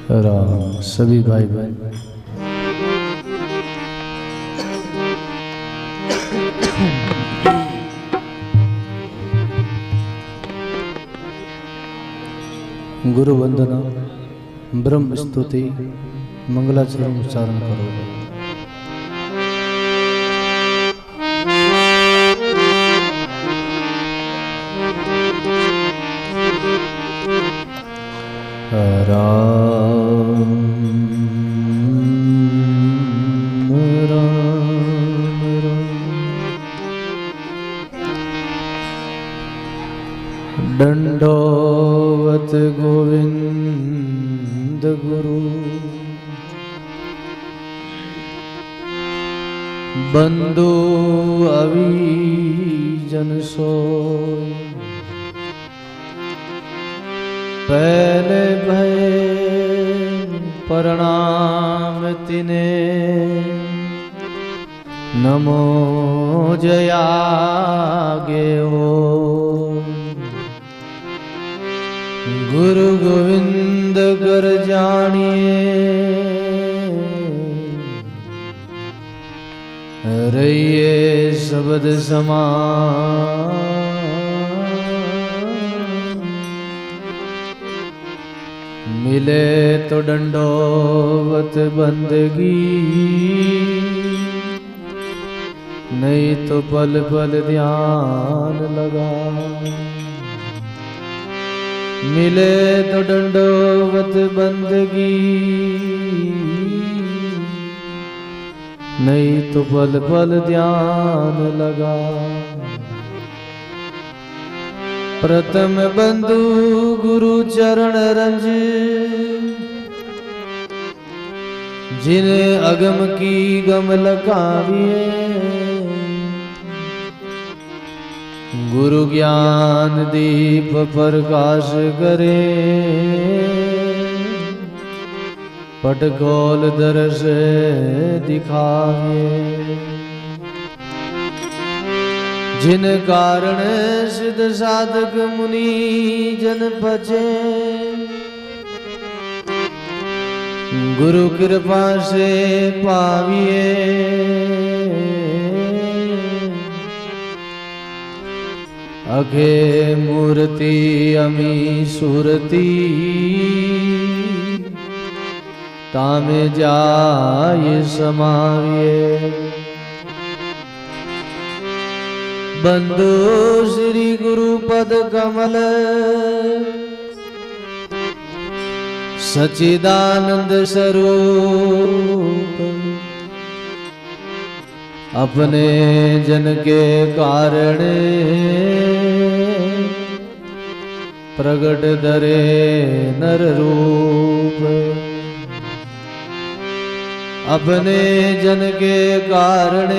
राम सभी भाई बहन गुरु वंदना ब्रह्म स्तुति मंगलाचरण उच्चारण करो। राम राम राम दंडोवत गोविंद गुरु बंधु अभिजन सोय पहले भय प्रणाम तिने नमो जयागे हो गुरु गोविंद कर जानिए रहिए शब्द समान मिले तो दंडोवत बंदगी नहीं तो पल पल ध्यान लगा मिले तो दंडोवत बंदगी नहीं तो पल पल ध्यान लगा प्रथम बंधु गुरु चरण रंज जिन्हें अगम की गम लकाविए गुरु ज्ञान दीप प्रकाश करे पट खोल दर्श दिखाए जिन कारण सिद्ध साधक मुनि जन पचे गुरु कृपा से पाविए अखे मूर्ति अमी सुरती तामे जाय समाविए बंधु श्री गुरु पद कमल सच्चिदानंद स्वरूप अपने जन के कारण प्रगट धरे नर रूप अपने जन के कारण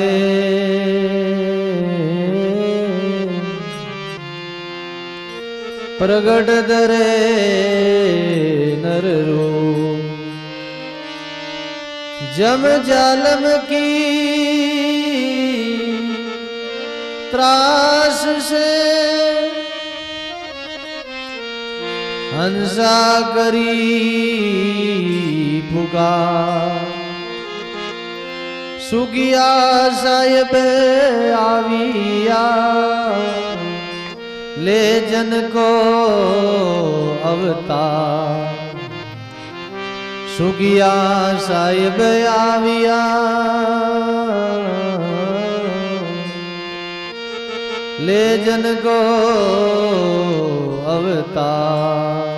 प्रगट धरे नर रूप जम जालम की त्रास से हंसा करी पुकार सुगिया साहिब आविया ले जन को अवतार सुगिया साहिब आविया ले जन को अवतार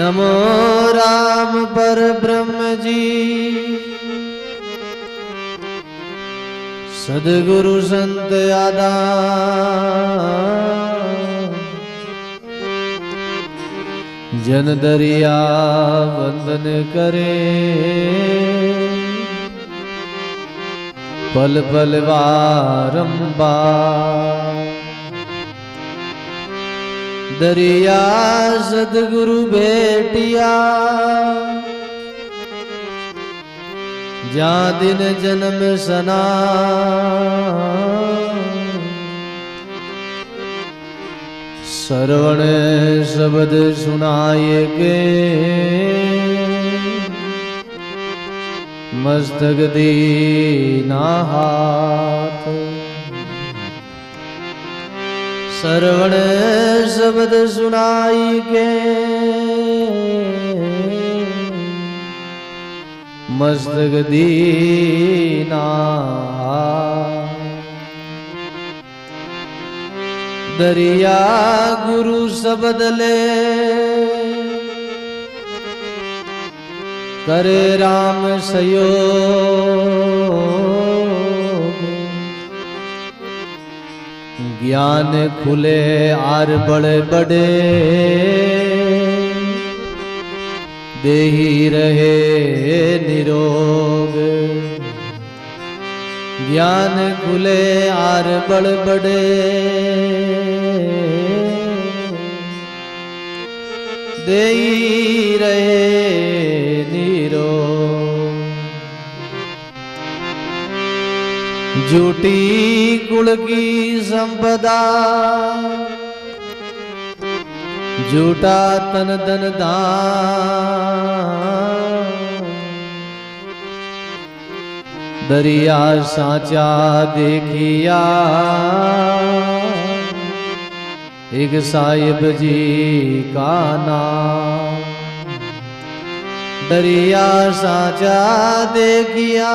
नमो राम पर ब्रह्म जी सदगुरु संत आदान जन दरिया वंदन करे पल पल बारंबार दरिया सदगुरु भेटिया जा दिन जन्म सना श्रवण शब्द सुनाए के मस्तक दीना हाथ। श्रवण शब्द सुनाई के मस्तक दीना हाथ। दरिया गुरु शब्द ले करे राम सहयोग। ज्ञान खुले आर बड़े बड़े देही रहे निरोग। ज्ञान खुले आर बड़े बड़े देही रहे निरोग। झूठी कुल की संपदा झूठा तन धन दान। दरिया साचा देखिया एक साहिब जी का नाम। दरिया साचा देखिया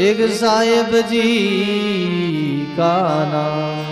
एक साहिब जी का नाम।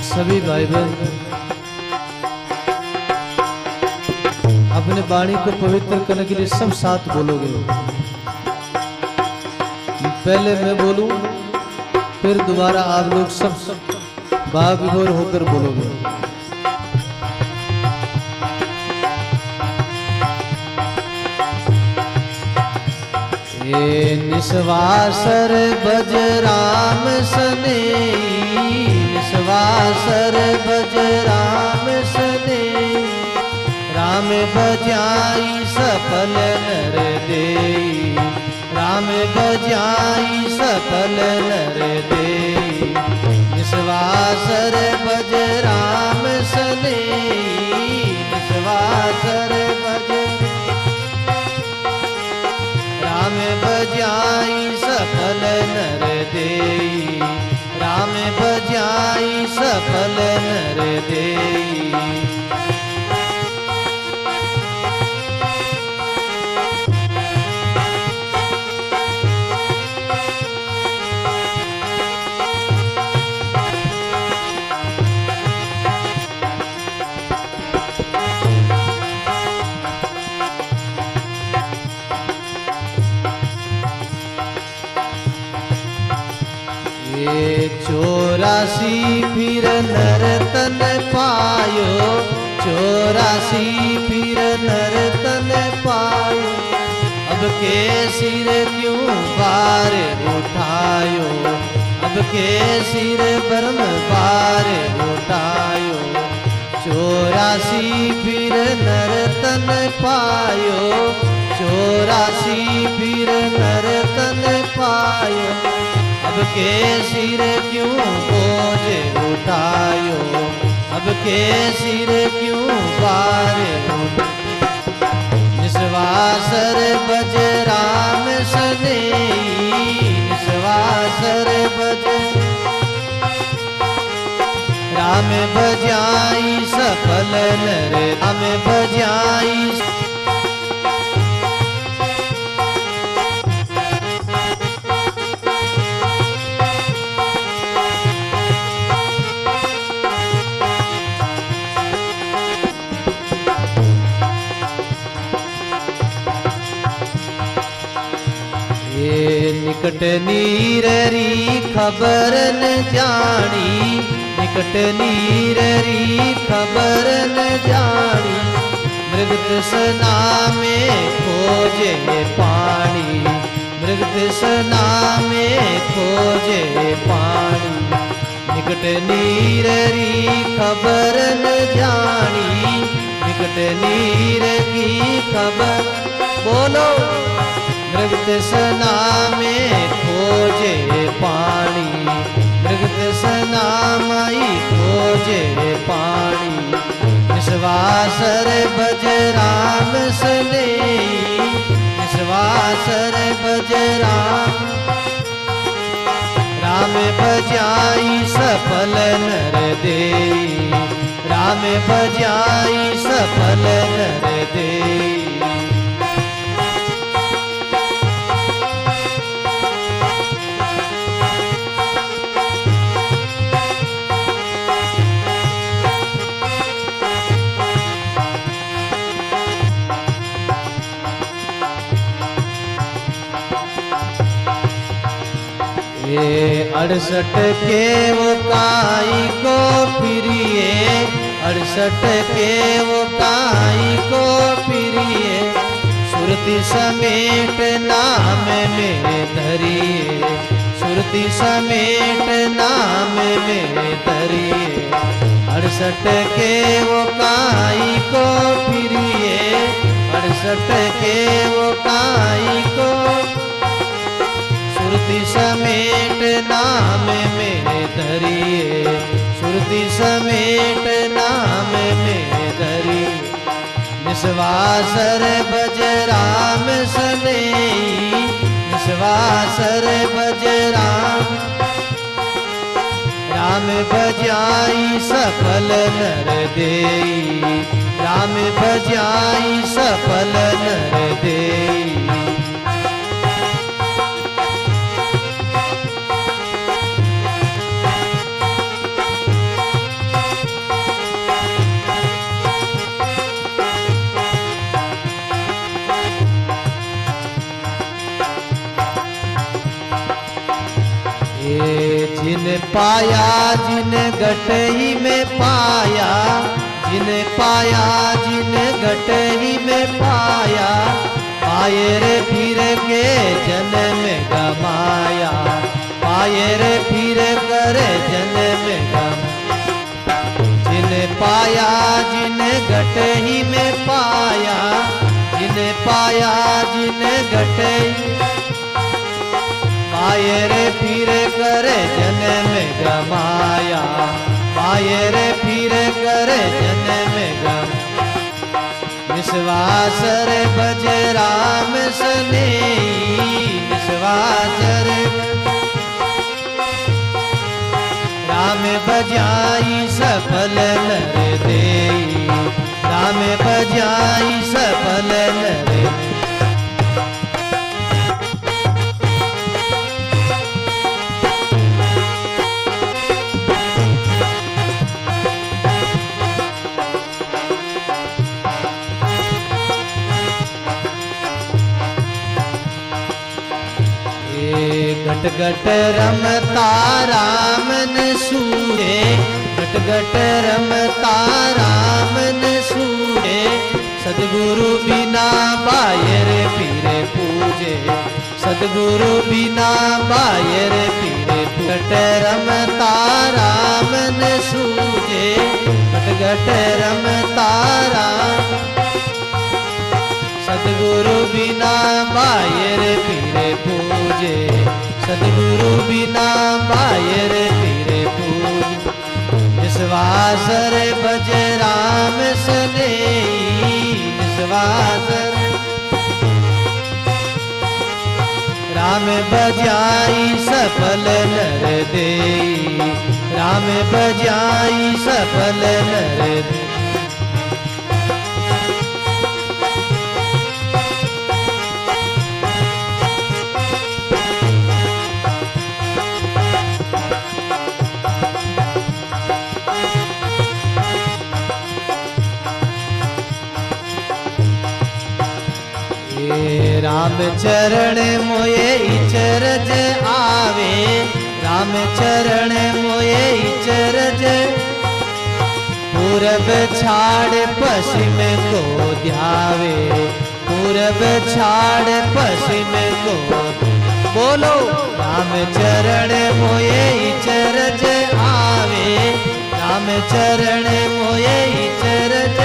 सभी भाई बहन अपने वाणी को पवित्र करने के लिए सब साथ बोलोगे। पहले मैं बोलूं फिर दोबारा आप लोग सब भाव विभोर होकर बोलोगे। ये निस्वासर भज राम सने। निस्वासर भज राम सने। राम भजाई सफल नर देई। राम भजाई सफल नर देई। निस्वासर भज राम सने। निस्वासर भज राम भजाई सफल नर देई। राम भजाई सफल नर देई। चौरासी फिर नर तन पायो। चौरासी फिर नर तन पायो। अब के सिर क्यों बार उठायो। अब के सिर ब्रह्म बार उठायो। चौरासी फिर नर तन पायो। चौरासी फिर नर तन पायो। अब के सिर क्यों बोझ उठायो। अब के सिर क्यों बार उठायो। निस्वासर भज राम सने। निस्वासर भज राम भजाई सफल नर। राम भजाई निकट नीररी खबर न जानी, निकट नीररी खबर न जानी, मृग तृष्णा में खोजे पानी, मृग तृष्णा में खोजे पानी, निकट नीररी खबर न जानी, निकट नीर की खबर। बोलो मृग तृष्णा में खोजे पानी, मृग तृष्णा माई खोजे पानी, निस्वासर भज राम स्नेही, निस्वासर भज राम, राम भजाई सफल नर देई, राम भजाई सफल नर देई। ये 68 के वो काई को फिरिए, 68 के वो काई को फिरिए, सुरति समेट नाम में धरिए, सुरति समेट नाम में धरिए, 68 के वो काई को फिरिए, 68 के वो काई को, सुरति समेट नाम में धरिए, सुरति समेट नाम में धरिए, निस्वासर भज राम स्नेही, निस्वासर भज राम, राम भजाई सफल नर देई, राम भजाई सफल नर देई। जिन पाया जिन गटही में पाया, जिन पाया जिन गटही में पाया, पाए रे फिर के जन्म गमाया, पाए रे फिर कर जन्म गम, जिन पाया जिन गटही में पाया, जिन पाया जिन गटही, पाए रे फिर कर जन्म गमाया, पाए रे फिर कर जन्म गम, निस्वासर भज राम स्नेही, निस्वासर राम भजाई सफल नर देई, राम भजाई सफल नर। घट घट रमता राम न सूरे, घट घट रमता राम न सूरे, सदगुरु बिना बायर फिरे पूजे, सदगुरु बिना बायर फिरे। घट रमता राम न सूजे, घट घट रमता राम, सदगुरु बिना बायर फिरे पूजे, सदगुरु बिना बायर फिरे पूजे। निस्वासर भज राम स्नेही, निस्वासर राम भजाई सफल नर देई, राम भजाई सफल नर देई। राम चरण मोये इचरज आवे, राम चरण मोये इचरज। पूरब छाड़ पश्चिम को ध्यावे, पूरब छाड़ पश्चिम को। बोलो राम चरण मोये इचरज आवे, राम चरण मोये इचरज।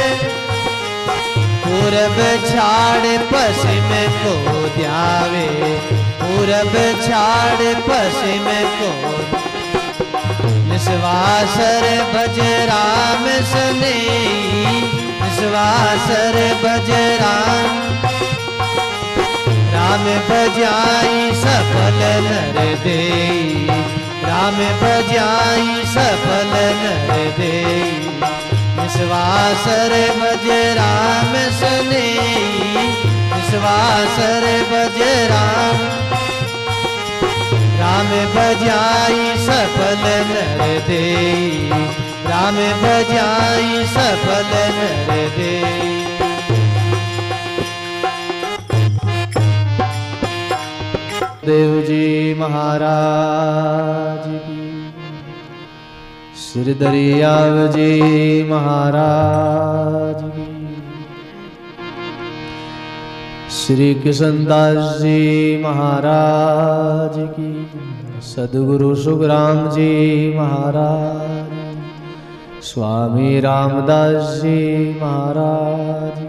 पूरब छाड़ पश्चिम को ध्यावे, पूरब छाड़ पश्चिम को। निस्वासर भज राम सनेही, निस्वासर भज राम। राम भजाई सफल नर देई, राम भजाई सफल नर देई। निस्वासर भज राम सनेही, निस्वासर भज राम। राम भजाई सफल नर देई, राम भजाई सफल नर देई। देव जी महाराज की, श्री दरियाव जी महाराज की, श्री किशनदास जी महाराज की, सद्गुरु सुखराम जी महाराज, स्वामी रामदास जी महाराज,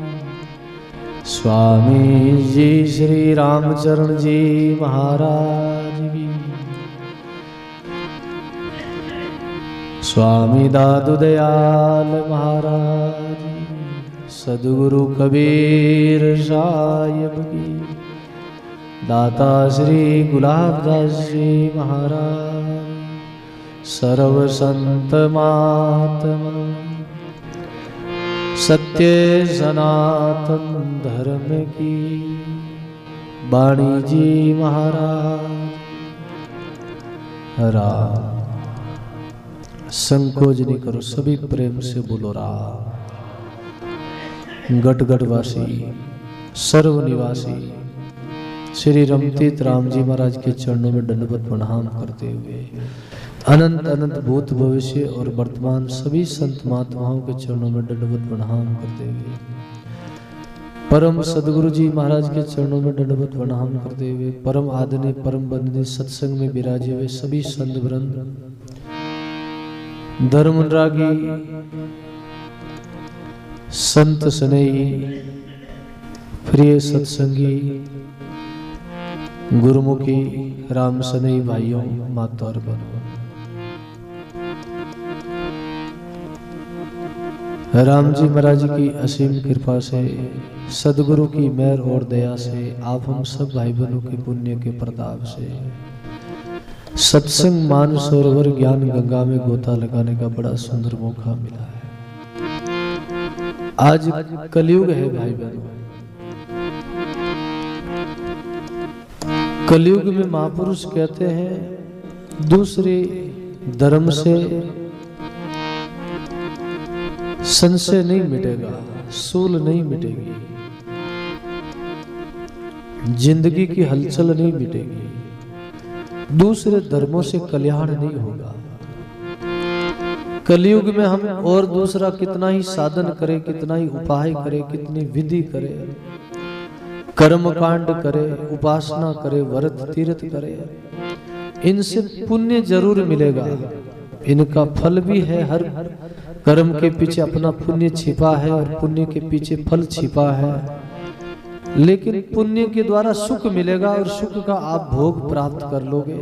स्वामी जी श्री रामचरण जी महाराज की, स्वामी दादू दयाल महाराज, सद्गुरु कबीर साहिब की, दाता श्री गुलाबदास जी महाराज, सर्व संत महात्मा, सत्य सनातन धर्म की, वाणी जी महाराज। राम संकोच नहीं करो, सभी प्रेम से बोलो राम। गढ़गढ़वासी सर्वनिवासी श्री रमतीत राम जी महाराज के चरणों में दंडवत प्रणाम करते हुए अनंत अनंत भूत भविष्य और वर्तमान सभी संत महात्माओं के चरणों में दंडवत प्रणाम करते हुए परम सदगुरु जी महाराज के चरणों में दंडवत प्रणाम करते हुए परम आदरणीय परम वंदनीय सत्संग में विराजे हुए सभी संत वृंद, धर्मरागी, संत स्नेही, प्रिय सत्संगी, गुरुमुखी राम स्नेही भाइयों, माता और बहनों, राम जी महाराज की असीम कृपा से, सदगुरु की मेहर और दया से, आप हम सब भाई बहनों के पुण्य के प्रताप से सत्संग मान सरोवर ज्ञान गंगा में गोता लगाने का बड़ा सुंदर मौका मिला है। आज कलयुग है भाई बहनों, कलयुग में महापुरुष कहते हैं दूसरे धर्म से संशय नहीं मिटेगा, सूल नहीं मिटेगी, जिंदगी की हलचल नहीं मिटेगी, दूसरे धर्मों से कल्याण नहीं होगा। कलयुग में हम और दूसरा कितना ही साधन करे, कितना ही उपाय करे, कितनी विधि करे, कर्म कांड करे, उपासना करे, व्रत तीर्थ करे, इनसे पुण्य जरूर मिलेगा, इनका फल भी है। हर कर्म के पीछे अपना पुण्य छिपा है और पुण्य के पीछे फल छिपा है, लेकिन पुण्य के द्वारा सुख मिलेगा और सुख का आप भोग प्राप्त कर लोगे,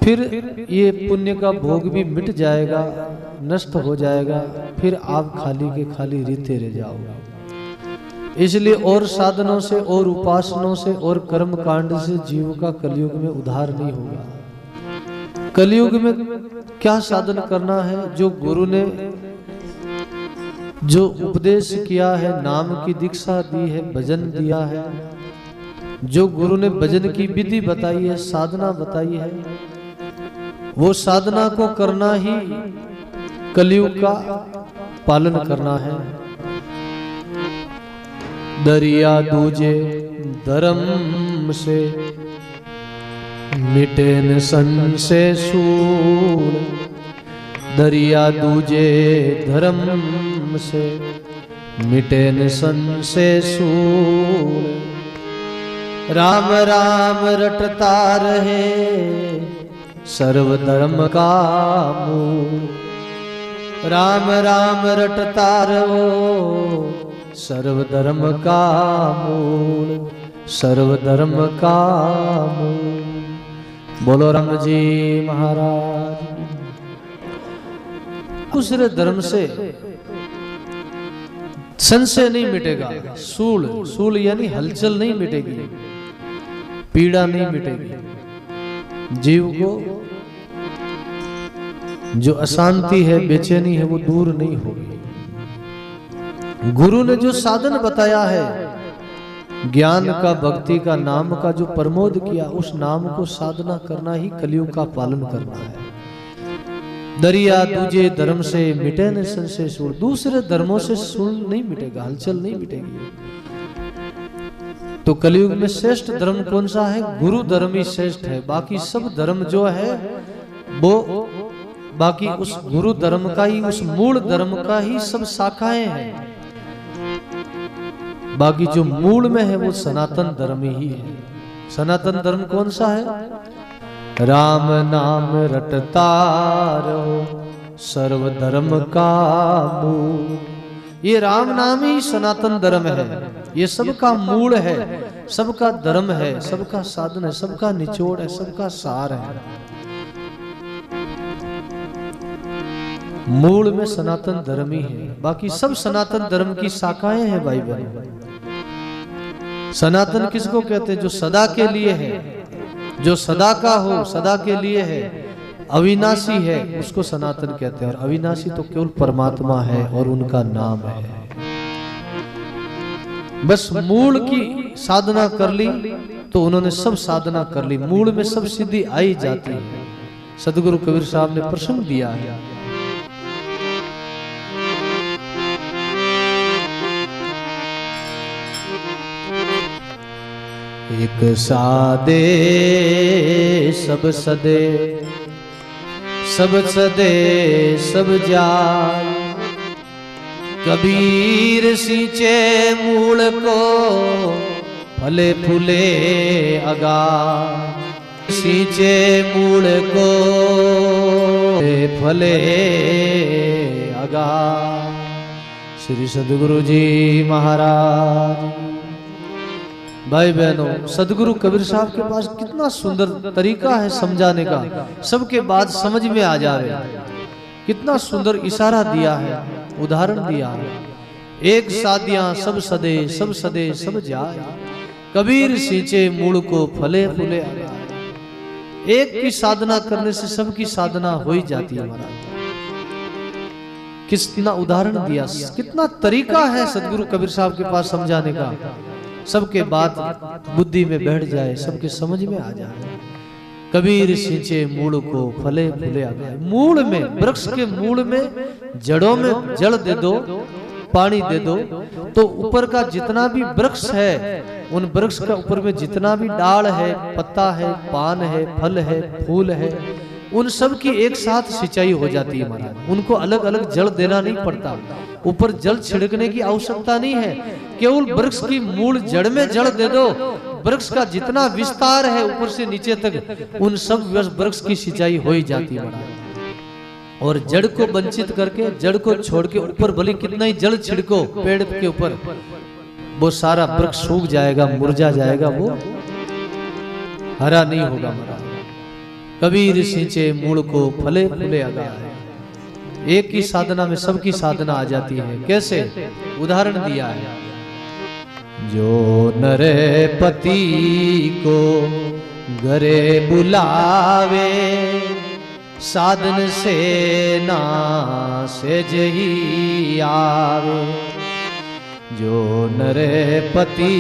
फिर ये पुण्य का भोग भी मिट जाएगा, नष्ट हो जाएगा, फिर आप खाली के खाली रीते रह जाओगे। इसलिए और साधनों से और उपासनाओं से और कर्म कांड से जीव का कलयुग में उद्धार नहीं होगा। कलयुग में क्या साधन करना है? जो गुरु ने जो उपदेश किया है, नाम की दीक्षा दी है, भजन दिया है, जो गुरु ने भजन की विधि बताई है, साधना बताई है, वो साधना को करना ही कलयुग का पालन करना है। दरिया दूजे धर्म से मिटे न संशय सूर। दरिया दूजे धर्म से मिटे न संशय सूर। राम राम रटता रहे सर्वधर्म का मूल। राम राम रटता रहो सर्वधर्म का मूल। सर्वधर्म का मूल। बोलो राम जी महाराज। दूसरे धर्म से संशय नहीं मिटेगा। सूल, सूल यानी हलचल नहीं मिटेगी, पीड़ा नहीं मिटेगी। जीव को जो अशांति है, बेचैनी है, वो दूर नहीं होगी। गुरु ने जो साधन बताया है, ज्ञान का, भक्ति का, नाम का जो प्रमोद किया, उस नाम को साधना करना ही कलयुग का पालन करना है। दरिया दूजे धर्म से मिटे न संशय सूल। दूसरे धर्मों से सूल नहीं मिटेगा, हलचल नहीं मिटेगी। तो कलयुग में श्रेष्ठ धर्म कौन सा है? गुरु धर्म ही श्रेष्ठ है। बाकी सब धर्म जो है वो बाकी उस गुरु धर्म का ही, उस मूल धर्म का ही सब शाखाएं हैं। बाकी जो मूल में है वो सनातन धर्म ही है। सनातन धर्म कौन सा है? राम नाम रटता रहो सर्वधर्म का मूल। ये राम नाम ही सनातन धर्म है। ये सबका मूल है, सबका धर्म है, सबका साधन है, सबका निचोड़ है, सबका सार है। मूल में सनातन धर्म ही है। बाकी सब सनातन धर्म की शाखाएं हैं भाई बहन। सनातन किसको कहते हैं? जो सदा के लिए है, जो सदा का हो, सदा के लिए है, अविनाशी है, उसको सनातन कहते हैं। और अविनाशी तो केवल परमात्मा है और उनका नाम है। बस मूल की साधना कर ली तो उन्होंने सब साधना कर ली। मूल में सब सिद्धि आई जाती है। सदगुरु कबीर साहब ने प्रसंग दिया है। एक सादे सब सदे, सब सदे सब जाय। कबीर सींचे मूल को फले फूले अगाय। सींचे मूल को फले अगाय। श्री सदगुरु जी महाराज। भाई बहनों, सदगुरु कबीर साहब के पास कितना सुंदर तरीका है समझाने का। सबके बात समझ में आ जा रहे हैं। कितना सुंदर इशारा दिया है, उदाहरण दिया है। एक सादियां सब सदे, सब सदे सब जाए। कबीर सींचे मूल को फले फूले आगाय। एक की साधना करने से सबकी साधना हो ही जाती है महाराज। कितना उदाहरण दिया, कितना तरीका है सदगुरु कबीर साहब के पास समझाने का। सबके बात बुद्धि में बैठ जाए, सबके समझ में आ जाए। कबीर सींचे मूल को फले फूले आगाय। मूल में, वृक्ष के मूल में, जड़ों में जल दे दो, पानी दे दो, तो ऊपर का जितना भी वृक्ष है, उन वृक्ष का ऊपर में जितना भी डाल है, पत्ता है, पान है, फल है, फूल है, उन सब की एक साथ सिंचाई हो जाती है महाराज। उनको अलग अलग जल देना नहीं पड़ता। ऊपर जल छिड़कने की आवश्यकता नहीं है। केवल वृक्ष की मूल जड़ में जल दे दो। वृक्ष का जितना विस्तार है ऊपर से नीचे तक, उन सब वृक्ष की सिंचाई हो ही जाती है महाराज। और जड़ को वंचित करके, जड़ को छोड़ के ऊपर भले कितना ही जल छिड़को पेड़ के ऊपर, वो सारा वृक्ष सूख जाएगा, मुरझा जाएगा, वो हरा नहीं होगा महाराज। कबीर सींचे मूल को फले फूले आगाय। एक की साधना में सबकी साधना आ जाती है। कैसे? उदाहरण दिया है। जो नरे पति को घरे बुलावे, साधन से ना सेज ही आवे। जो नरे पति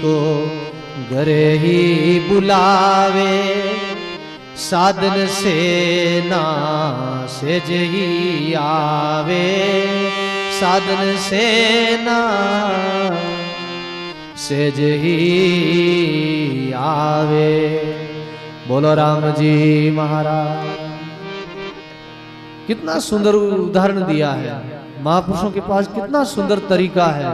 को घरे ही बुलावे, साधन से ना सेज ही आवे। साधन से ना सेज ही आवे। बोलो राम जी महाराज। कितना सुंदर उदाहरण दिया है महापुरुषों के पास, कितना सुंदर तरीका है।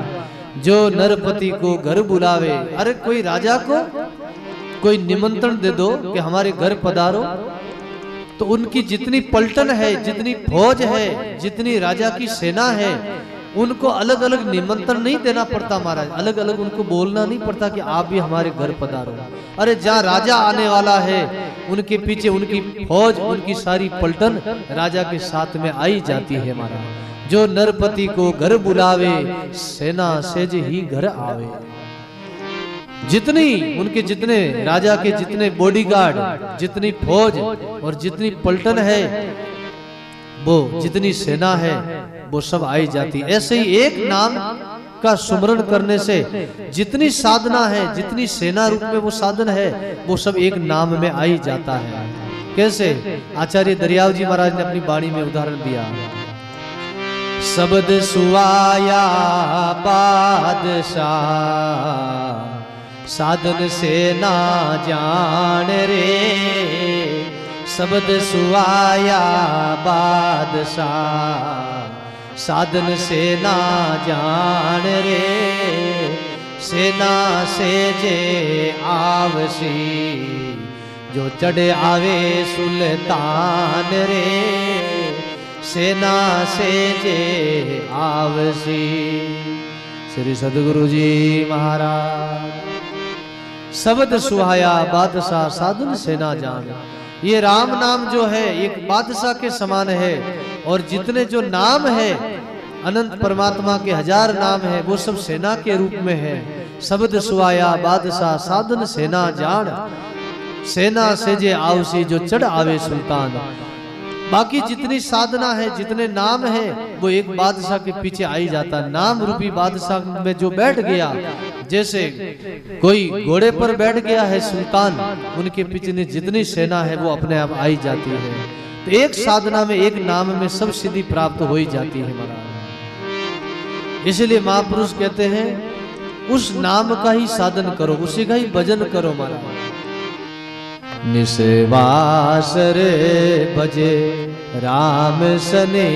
जो नरपति को घर बुलावे, अरे कोई राजा को कोई निमंत्रण दे दो कि हमारे घर पधारो, तो उनकी जितनी पलटन है, जितनी फौज है, जितनी राजा की सेना है, उनको अलग अलग निमंत्रण नहीं देना पड़ता महाराज, अलग अलग उनको बोलना नहीं पड़ता कि आप भी हमारे घर पधारो। अरे जहाँ राजा आने वाला है उनके पीछे उनकी फौज, उनकी सारी पलटन राजा के साथ में आई जाती है महाराज। जो नरपति को घर बुलावे, सेना सेज ही घर आवे। जितनी उनके, जितने राजा के जितने बॉडीगार्ड, जितनी फौज और जितनी पलटन है, वो जितनी सेना है, वो सब आई जाती। ऐसे ही एक नाम का सुमरण करने से जितनी साधना है, जितनी सेना रूप में वो साधन है, वो सब एक नाम में आई जाता है। कैसे? आचार्य दरियाव जी महाराज ने अपनी वाणी में उदाहरण दिया। शब्द सुवाया बादशाह, साधन से ना जान रे। शब्द सुवाया बादशाह, साधन से ना जान रे। सेना से जे आवसी, जो चढ़े आवे सुल्तान रे। सेना से जे आवसी। श्री सदगुरु जी महाराज। शब्द सुहाया बादशाह, साधन सेना जान। ये राम नाम जो है एक बादशाह के समान है, और जितने जो नाम है अनंत परमात्मा के 1000 नाम है, वो सब सेना के रूप में है। शब्द सुहाया बादशाह, साधन सेना जान। सेना से जे आवसी, जो चढ़ आवे सुल्तान। बाकी जितनी साधना है, जितने नाम है, वो एक बादशाह के पीछे आई जाता। नाम रूपी बादशाह में जो बैठ गया, जैसे कोई घोड़े पर बैठ गया है सुल्तान, उनके पीछे जितनी सेना है वो अपने आप आई जाती है। तो एक साधना में, एक नाम में सब सिद्धि प्राप्त हो ही जाती है महाराज। इसलिए महापुरुष कहते हैं उस नाम का ही साधन करो, उसी का ही भजन करो महाराज। निस्वास रे बजे राम सने,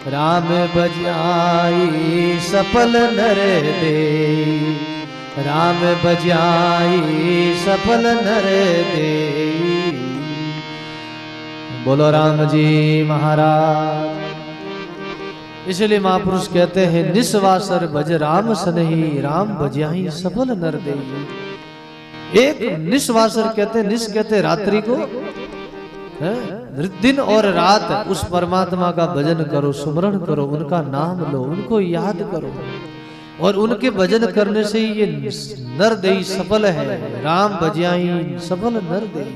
राम बजाई सफल नर दे। राम बजाई सफल नर दे। बोलो राम जी महाराज। इसलिए महापुरुष कहते हैं निस्वासर भज राम सनहि, राम बजाई सफल नर दे। एक निस्वासर कहते, निस कहते रात्रि को, दिन और रात उस परमात्मा का भजन करो, सुमरण करो, उनका नाम लो, उनको याद करो। और उनके भजन करने से ही ये नर देई सफल है। राम बजाई सफल नर देई।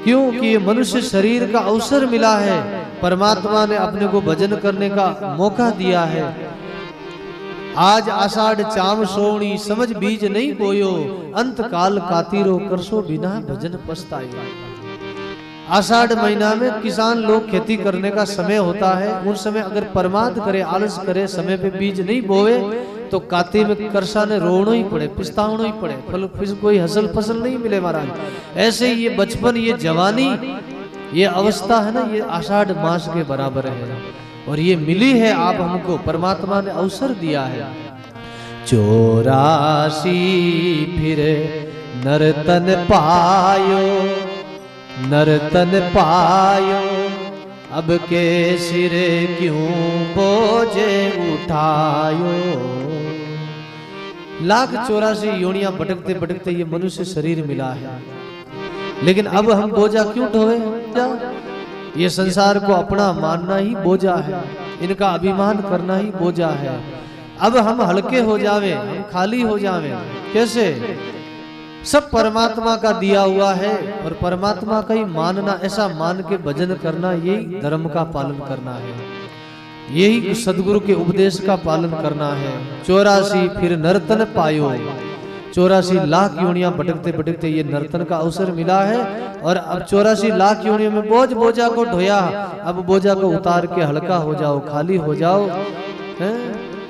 क्योंकि ये मनुष्य शरीर का अवसर मिला है, परमात्मा ने अपने को भजन करने का मौका दिया है। आज आषाढ़ चाम सोणी, समझ बीज नहीं बोयो। अंत काल कातीरो, करसो बिना भजन पछतायो। आषाढ़ महीना में किसान लोग खेती करने का समय होता है। उन समय अगर परमाद करे, आलस करे, समय पे बीज नहीं बोवे, तो काती में करसा ने रोना ही पड़े, पिछतावना ही पड़े, फिर कोई हसल फसल नहीं मिले महाराज। ऐसे ही ये बचपन, ये जवानी, ये अवस्था है ना, ये आषाढ़ मास के बराबर है। और ये मिली है आप हमको, परमात्मा ने अवसर दिया है। 84 फिर नर्तन पायो, नर्तन पायो। अब के सिरे क्यों बोझे उठायो। 1,84,000 योनियां भटकते भटकते ये मनुष्य शरीर मिला है, लेकिन अब हम बोझा क्यों ढोए। ये संसार को अपना मानना ही बोझा है, इनका अभिमान करना ही बोझा है। अब हम हल्के हो जावे, हम खाली हो जावे। कैसे? सब परमात्मा का दिया हुआ है, और परमात्मा का ही मानना, ऐसा मान के भजन करना, यही धर्म का पालन करना है, यही सदगुरु के उपदेश का पालन करना है। 84 फिर नर्तन पायो। 84 लाख योनियां भटकते भटकते ये नर्तन का अवसर मिला है। और अब 84 लाख योनियों में बोझा को ढोया, अब बोझा को उतार के हल्का हो जाओ, खाली हो जाओ,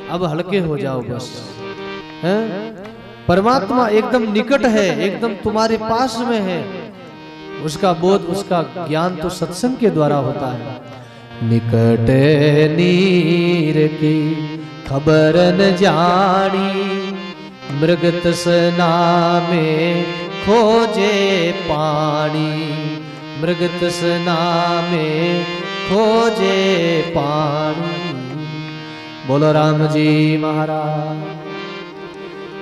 अब हल्के हो जाओ बस। परमात्मा एकदम निकट है, एकदम तुम्हारे पास में है। उसका बोध, उसका ज्ञान तो सत्संग के द्वारा होता है। निकट नीर की खबर न जानी, मृग तृष्णा में खोजे पानी, मृग तृष्णा में खोजे पानी। बोलो राम जी महाराज।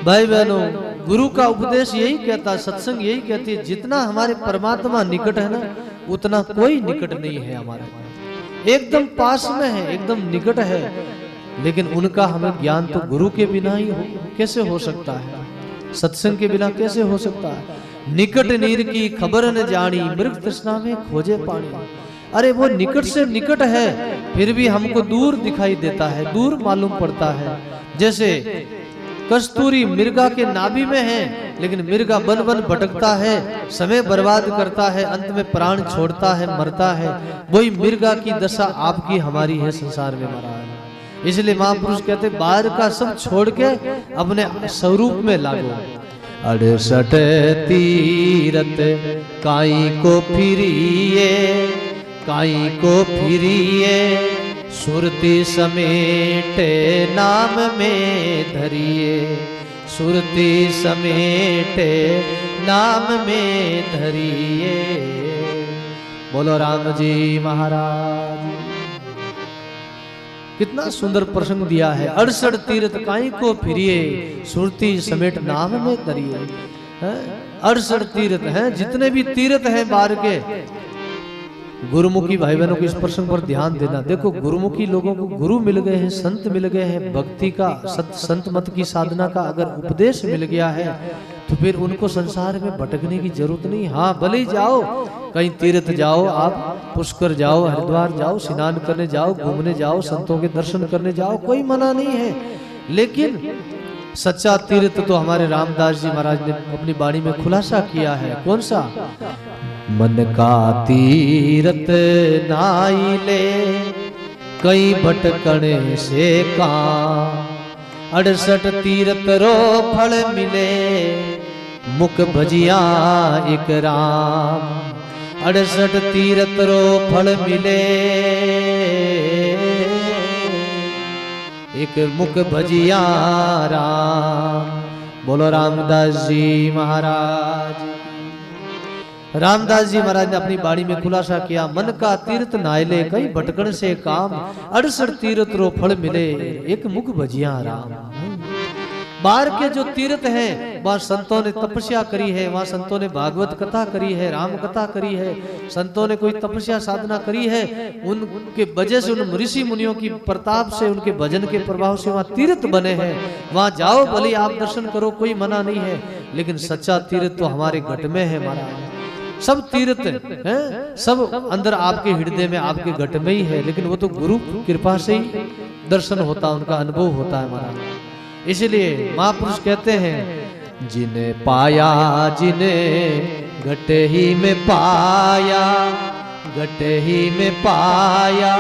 भाई बहनों, गुरु का उपदेश यही कहता है, सत्संग यही कहती है, जितना हमारे परमात्मा निकट है ना, उतना कोई निकट नहीं है हमारे। एकदम पास में है, एकदम निकट है, लेकिन उनका हमें ज्ञान तो गुरु के बिना ही कैसे हो सकता है, सत्संग के बिना कैसे हो सकता है। निकट नीर की खबर न जानी, मृग तृष्णा में खोजे पानी। अरे वो निकट से निकट है, फिर भी हमको दूर दिखाई देता है, दूर मालूम पड़ता है। जैसे कस्तूरी मिर्गा के नाभि में है, लेकिन मिर्गा बन बन भटकता है, समय बर्बाद करता है, अंत में प्राण छोड़ता है, मरता है। वही मिर्गा की दशा आपकी हमारी है संसार में महाराज। इसलिए महापुरुष कहते बाहर का सब छोड़ के अपने स्वरूप में लागो। 68 तीरथ काई को फिरिए, काई को फिरिए, सुरती समेटे नाम में धरिए, सुरती समेटे नाम में धरिए। बोलो राम जी महाराज। कितना सुंदर प्रसंग दिया है। 68 तीर्थ काई को फिरिए, सुरती समेट नाम में धरिए। 68 तीर्थ हैं, जितने भी तीर्थ हैं बाहर के। गुरुमुखी भाई बहनों को इस प्रसंग पर ध्यान देना। देखो, गुरुमुखी लोगों को गुरु मिल गए हैं, संत मिल गए हैं, भक्ति का संत मत की साधना का अगर उपदेश मिल गया है, तो फिर उनको संसार में भटकने की जरूरत नहीं। हाँ, भले ही जाओ, कहीं तीर्थ जाओ, आप पुष्कर जाओ, हरिद्वार जाओ, स्नान करने जाओ, घूमने जाओ, संतों के दर्शन करने जाओ, कोई मना नहीं है। लेकिन सच्चा तीर्थ तो हमारे रामदास जी महाराज ने अपनी वाणी में खुलासा किया है। कौन सा? मन का तीरथ नाई ले, कई भटकने से का। 68 तीरथ रो फल मिले, मुख भजिया एक राम। 68 तीरथ रो फल मिले, एक मुख भजिया राम। बोलो रामदास जी महाराज। रामदास जी महाराज ने अपनी बाणी में खुलासा किया, मन का तीर्थ नायले, कई भटकन से काम। 68 तीर्थ रो फल मिले, एक मुख भजिया राम। बाहर के जो तीर्थ हैं, वहाँ संतों ने तपस्या करी है, वहाँ संतों ने भागवत कथा करी है, राम कथा करी है, संतों ने कोई तपस्या साधना करी है। उनके वजह से, उन ऋषि मुनियों की प्रताप से, उनके भजन के प्रभाव से वहाँ तीर्थ बने हैं। वहाँ जाओ, भले आप दर्शन करो, कोई मना नहीं है। लेकिन सच्चा तीर्थ तो हमारे घट में है महाराज। सब तीर्थ हैं, सब अंदर आपके हृदय में, आपके घट में ही है। लेकिन वो तो गुरु कृपा से ही दर्शन होता, उनका अनुभव होता है महाराज। इसलिए महापुरुष कहते हैं, जिन्हें पाया, जिन्हें घट ही में पाया, घट ही में पाया,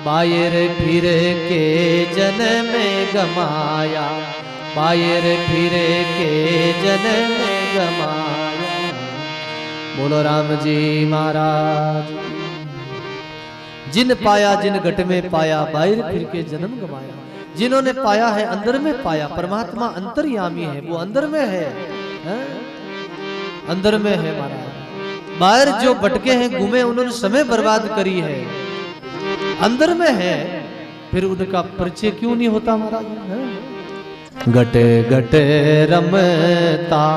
बाहर फिर के जन्म में गमाया, बाहर फिर के जन्म में गमाया। बोलो राम जी महाराज। जिन पाया, जिन घट में पाया, बाहर फिर के जन्म गमाया। जिन्होंने पाया है, अंदर में पाया। परमात्मा अंतर्यामी है, वो अंदर में है, अंदर में है महाराज। बाहर जो भटके हैं, घूमे, उन्होंने समय बर्बाद करी है, अंदर में है, फिर उनका परिचय क्यों नहीं होता महाराज? घटे घटे रमता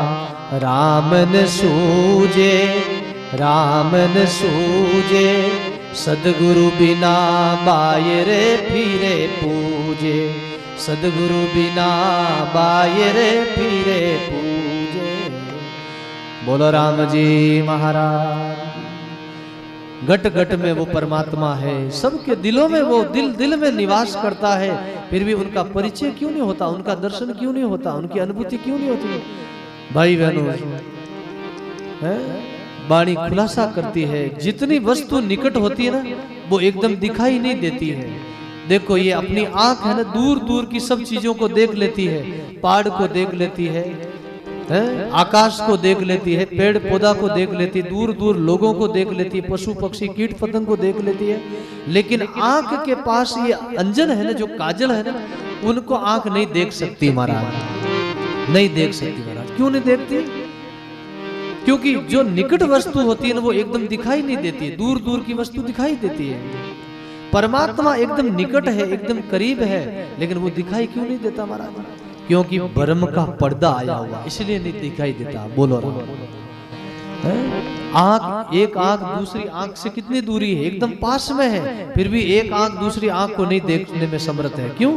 रामन सूजे, रामन सूजे, सदगुरु बिना बायरे फिरे पूजे, सदगुरु बिना बायरे फिरे पूजे। बोलो राम जी महाराज। घट घट में वो परमात्मा है, सबके दिलों में वो दिल दिल में निवास करता है, फिर भी उनका परिचय क्यों नहीं होता, उनका दर्शन क्यों नहीं होता, उनकी अनुभूति क्यों नहीं होती? भाई बहनों, वाणी खुलासा करती है, जितनी वस्तु निकट होती है ना, वो एकदम दिखाई नहीं देती है। देखो ये अपनी आंख है ना, दूर दूर की सब चीजों को देख लेती है, पहाड़ को देख लेती है, आकाश को देख लेती है, पेड़ पौधा को देख लेती है, दूर दूर लोगों को देख लेती है, पशु पक्षी कीट पतंग को देख लेती है। लेकिन आंख के पास ये अंजन है ना, जो काजल है ना, उनको आंख नहीं देख सकती महाराज, नहीं देख सकती महाराज। क्यों नहीं देखती? क्योंकि जो निकट वस्तु होती है ना वो एकदम दिखाई नहीं देती है, दूर दूर की वस्तु दिखाई देती है। परमात्मा एकदम निकट है, एकदम करीब है, लेकिन वो दिखाई क्यों नहीं देता महाराज? क्योंकि भ्रम का पर्दा आया हुआ, इसलिए नहीं दिखाई देता। बोलो आंख, एक आंख दूसरी आंख से कितनी दूरी है, एकदम पास में है, फिर भी एक आंख दूसरी आंख को नहीं देखने में समर्थ है। क्यों?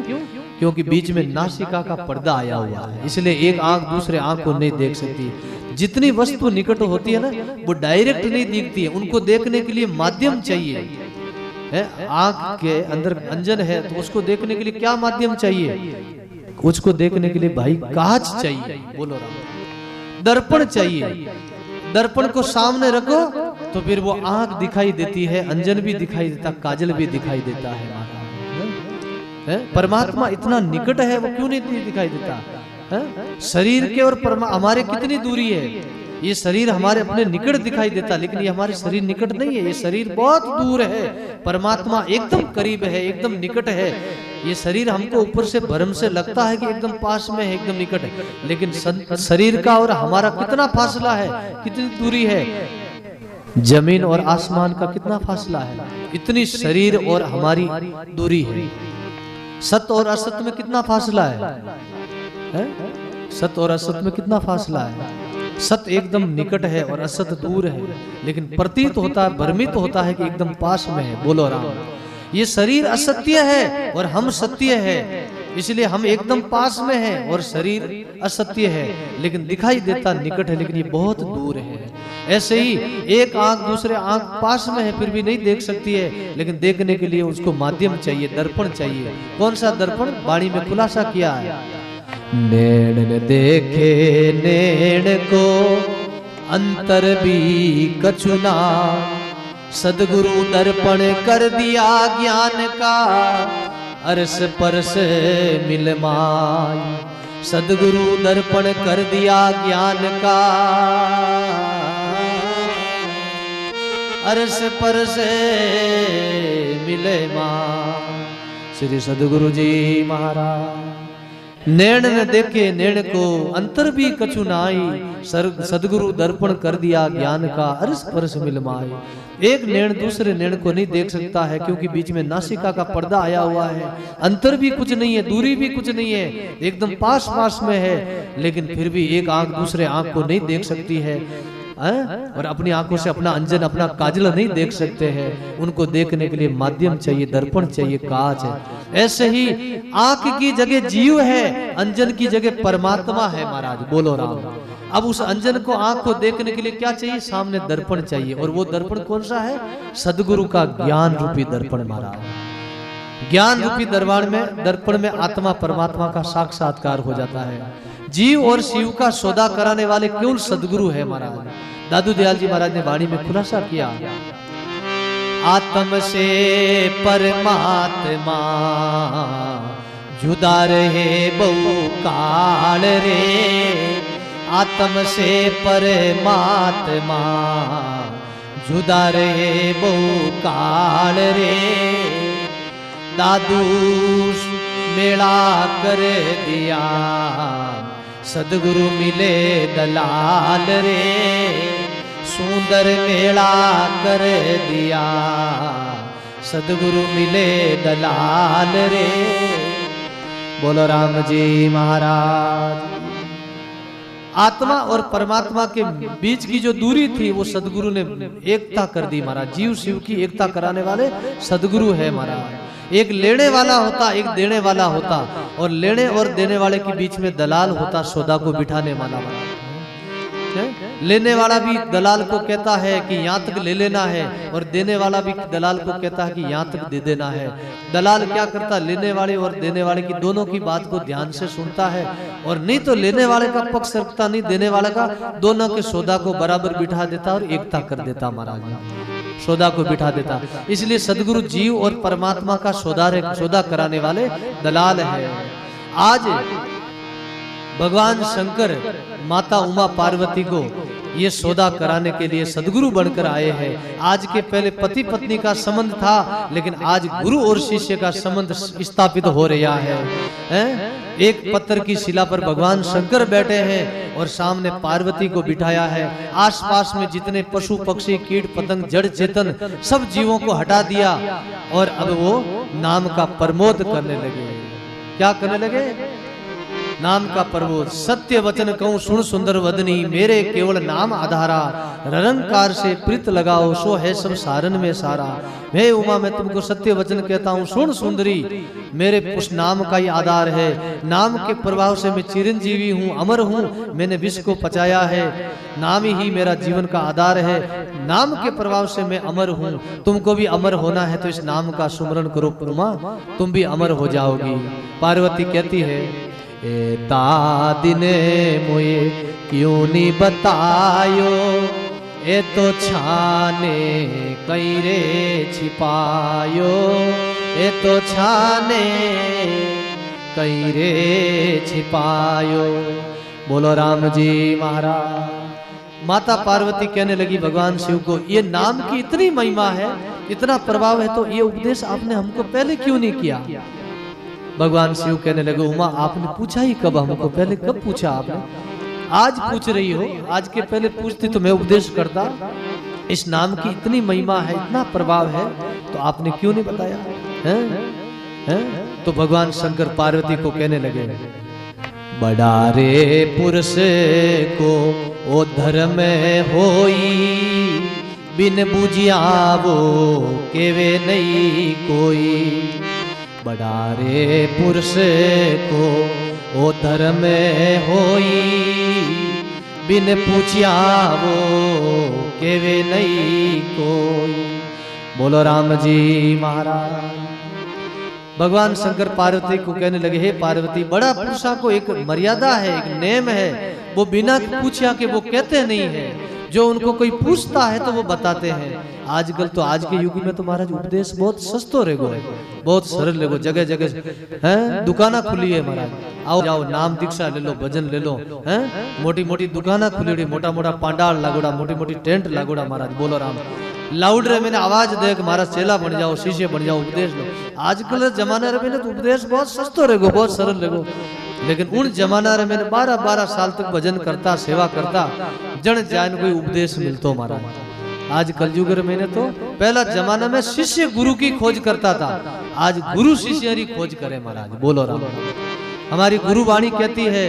क्योंकि बीच में नासिका का पर्दा आया हुआ है, इसलिए एक आंख दूसरे आंख को नहीं देख सकती। जितनी वस्तु निकट होती है ना वो डायरेक्ट नहीं दिखती है, उनको देखने के लिए माध्यम चाहिए। आंख के अंदर अंजन है तो उसको देखने के लिए क्या माध्यम चाहिए? उसको देखने के लिए भाई कांच चाहिए। बोलो राम, दर्पण चाहिए। दर्पण को सामने रखो तो फिर वो आंख दिखाई देती है, अंजन भी दिखाई देता, काजल भी दिखाई देता है। परमात्मा इतना निकट है, वो क्यों नहीं दिखाई देता? शरीर के और हमारे कितनी दूरी है? ये शरीर हमारे अपने निकट दिखाई देता, लेकिन ये हमारे शरीर निकट नहीं है, ये शरीर बहुत दूर है। परमात्मा एकदम करीब है, एकदम निकट है। ये शरीर हमको ऊपर से भ्रम से लगता है कि एकदम पास में है, एकदम निकट है, लेकिन शरीर का और हमारा कितना फासला है, कितनी दूरी है? जमीन और आसमान का कितना फासला है, इतनी शरीर और हमारी दूरी है। सत्य और असत्य में कितना फासला है? सत्य और असत्य में कितना फासला है? सत्य एकदम निकट है और असत्य दूर है, लेकिन प्रतीत होता है, भ्रमित होता है कि एकदम पास में है। बोलो राम। ये शरीर असत्य है और हम सत्य है, इसलिए हम एकदम पास में हैं और शरीर असत्य है, लेकिन दिखाई देता निकट है, लेकिन ये बहुत दूर है। ऐसे ही एक आंख दूसरे आंख पास में है, फिर भी नहीं देख सकती है, लेकिन देखने के लिए उसको माध्यम चाहिए, दर्पण चाहिए। कौन सा दर्पण? वाणी में खुलासा किया है, नैण न देखे नैण को अंतर भी कछुना, सदगुरु दर्पण कर दिया ज्ञान का, अरस परस मिल माय। सदगुरु दर्पण कर दिया ज्ञान का, अरस परस मिले माय। श्री सदगुरु जी महाराज। नैण न देखे नैण को अंतर भी कछु नाई, सदगुरु दर्पण कर दिया ज्ञान का, अरस परस मिल माई। एक नैण दूसरे नैण को नहीं देख सकता है, क्योंकि बीच में नासिका का पर्दा आया हुआ है। अंतर भी कुछ नहीं है, दूरी भी कुछ नहीं है, एकदम पास पास में है, लेकिन फिर भी एक आंख दूसरे आंख को नहीं देख सकती है, और अपनी आंखों से अपना अंजन अपना काजल नहीं देख सकते हैं। उनको देखने के लिए माध्यम चाहिए, दर्पण चाहिए, कांच है। ऐसे ही आंख की जगह जीव है, अंजन की जगह परमात्मा है महाराज। बोलो राम। अब उस अंजन को, आंख को देखने के लिए क्या चाहिए? सामने दर्पण चाहिए, और वो दर्पण कौन सा है? सदगुरु का ज्ञान रूपी दर्पण महाराज। ज्ञान रूपी दर्पण में आत्मा परमात्मा का साक्षात्कार हो जाता है। जीव और शिव का सौदा कराने वाले केवल सदगुरु है महाराज। दादू दयाल जी महाराज ने वाणी में खुलासा किया, आत्म से परमात्मा जुदा रहे बहु काल रे, आत्म से परमात्मा जुदा रहे बहु काल रे। दादू मेला कर दिया, सदगुरु मिले दलाल रे, सुंदर मेला कर दिया, सदगुरु मिले दलाल रे। बोलो राम जी महाराज। आत्मा और परमात्मा के बीच की जो दूरी थी वो सदगुरु ने एकता कर दी महाराज। जीव शिव की एकता कराने वाले सदगुरु है महाराज। एक लेने वाला होता, एक देने वाला होता, और लेने और देने वाले के बीच में दलाल होता, सौदा को बिठाने वाला। लेने वाला भी दलाल को कहता है कि यहाँ तक ले लेना है, और देने वाला भी दलाल को कहता है कि यहाँ तक दे देना है। दलाल क्या करता? लेने वाले और देने वाले की दोनों की बात को ध्यान से सुनता है, और नहीं तो लेने वाले का पक्ष रखता नहीं, देने वाले का, दोनों के सौदा को बराबर बिठा देता और एकता कर देता महाराज। सौदा को बिठा देता। इसलिए सदगुरु जीव और परमात्मा का सौदा कराने वाले दलाल है। आज भगवान शंकर माता उमा पार्वती को ये सौदा कराने के लिए सदगुरु बनकर आए हैं। आज के पहले पति पत्नी का संबंध था, लेकिन आज गुरु और शिष्य का संबंध स्थापित हो रहा है। एक पत्थर की शिला पर भगवान शंकर बैठे हैं और सामने पार्वती को बिठाया है। आसपास में जितने पशु पक्षी कीट पतंग जड़ चेतन सब जीवों को हटा दिया और अब वो नाम का प्रमोद करने लगे। क्या करने लगे? नाम का प्रबोध। सत्य वचन कहूँ सुन सुंदर वदनी, मेरे केवल नाम आधारा, निरंकार से प्रीत लगाओ, सो है सब सारन में सारा। हे उमा, मैं तुमको सत्य वचन कहता हूँ, सुन सुंदरी, मेरे उस नाम का ही आधार है। नाम के प्रभाव से मैं चिरंजीवी हूँ, अमर हूँ, मैंने विश्व को पचाया है। नाम ही मेरा जीवन का आधार है। नाम के प्रभाव से मैं अमर हूँ। तुमको भी अमर होना है तो इस नाम का सुमरण करो उमा, तुम भी अमर हो जाओगी। पार्वती कहती है, एता दिने मुए क्यों नहीं बतायो, ए तो छाने कई रे छिपायो, ए तो छाने कई रे छिपायो। बोलो राम जी महाराज। माता पार्वती कहने लगी भगवान शिव को, ये नाम की इतनी महिमा है, इतना प्रभाव है, तो ये उपदेश आपने हमको पहले क्यों नहीं किया? भगवान शिव कहने लगे, उमा आपने पूछा ही कब हमको? पहले कब पूछा आपने? आज पूछ रही हो। आज के पहले पूछती तो मैं उपदेश करता। इस नाम की इतनी महिमा है, इतना प्रभाव है, तो आपने क्यों नहीं बताया? हैं? तो भगवान शंकर पार्वती को कहने लगे, बड़ा रे पुरुष को ओ धर्म होई, बिन बुझिया वो केवे नहीं कोई। बड़ा रे पुरुष को ओ धर्म होई, बिन पूछिया वो केवे नहीं कोई। बोलो राम जी महाराज। भगवान शंकर पार्वती को कहने लगे, हे पार्वती, बड़ा पुरुषा को एक मर्यादा है, एक नेम है, वो बिना पूछा के वो कहते नहीं है। जो उनको कोई पूछता है तो वो बताते हैं। आजकल तो आज के युग में तो महाराज उपदेश बहुत सस्तो रहेगो, बहुत सरल रहेगो। जगह जगह हैं दुकाना खुली है महाराज, आओ जाओ नाम दीक्षा ले लो, भजन ले लो। हैं मोटी मोटी दुकाना खुली, मोटा मोटा पांडाल लागोड़ा, मोटी मोटी टेंट लागोड़ा महाराज। बोलो राम। लाउड रे मैंने आवाज देख महाराज चेला बन जाओ, शिष्य बन जाओ, उपदेश लो। आजकल जमाने रे मैंने तो उपदेश बहुत सस्तो रहेगो, बहुत सरल रहेगो। लेकिन उन जमाना रे मैंने 12-12 साल तक भजन करता, सेवा करता, जन जान कोई उपदेश मिलतो महाराज। आज कलयुग रे मैंने तो पहला जमाना में शिष्य गुरु की खोज करता था, आज गुरु शिष्य की खोज करे महाराज। बोलो राम। हमारी गुरु वाणी कहती है,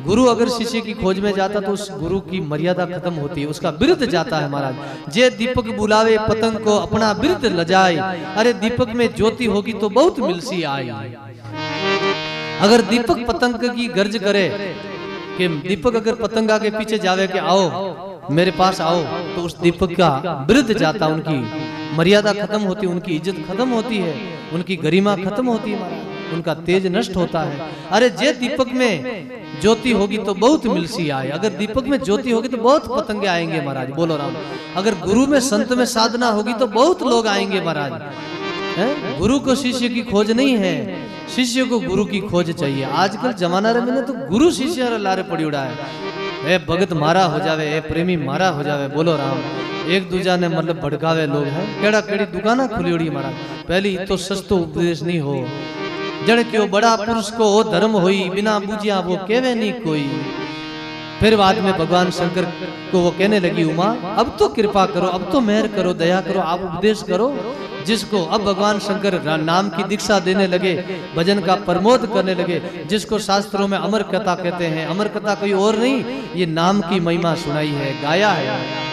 गुरु अगर शिष्य की खोज में जाता तो उस गुरु की मर्यादा खत्म होती है, उसका विरुद्ध जाता है महाराज। जे दीपक बुलावे पतंग को अपना विरुद्ध लजाए, अरे दीपक में ज्योति होगी तो बहुत मिलसी आई। अगर दीपक पतंग की गर्ज करे कि दीपक अगर पतंगा के पीछे जावे कि आओ मेरे पास आओ, तो उस दीपक का विरुद्ध जाता, उनकी मर्यादा खत्म होती, उनकी इज्जत खत्म होती है, उनकी गरिमा खत्म होती है, उनका तेज नष्ट होता है। अरे जे दीपक में ज्योति होगी तो बहुत मिलसी आए, अगर दीपक में ज्योति होगी तो बहुत पतंगे आएंगे महाराज। बोलो राम। अगर गुरु में संत में साधना होगी तो बहुत लोग आएंगे महाराज। गुरु को शिष्य की खोज नहीं है, शिष्य को गुरु की खोज चाहिए। आजकल जमाना रे मैंने तो गुरु शिष्य लारे पड़ी उड़ा है, भगत मारा हो जावे, प्रेमी मारा हो जावे। बोलो राम। एक दूजा ने मतलब भड़कावे लोग हैं, केड़ा केड़ी दुकाना खुली उड़ी महाराज। पहली तो सस्तो उपदेश नहीं हो, जड़ क्यों बड़ा पुरुष को ओ धर्म होई, बिना बुझिया वो केवे नहीं कोई। फिर बाद में भगवान शंकर को वो कहने लगी, उमा अब तो कृपा करो, अब तो मेहर करो, दया करो, आप उपदेश करो जिसको। अब भगवान शंकर नाम की दीक्षा देने लगे, भजन का प्रमोद करने लगे, जिसको शास्त्रों में अमर कथा कहते हैं। अमर कथा कोई और नहीं, ये नाम की महिमा सुनाई है, गाया है।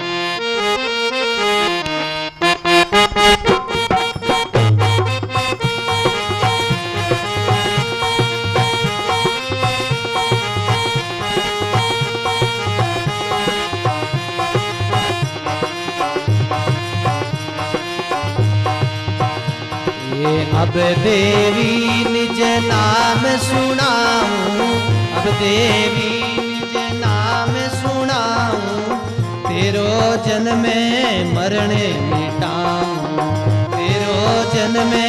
अब देवी निज नाम सुनाऊं, अब देवी निज नाम सुनाऊं, तेरो जन्मे मरण मिटाऊं, तेरो जन्मे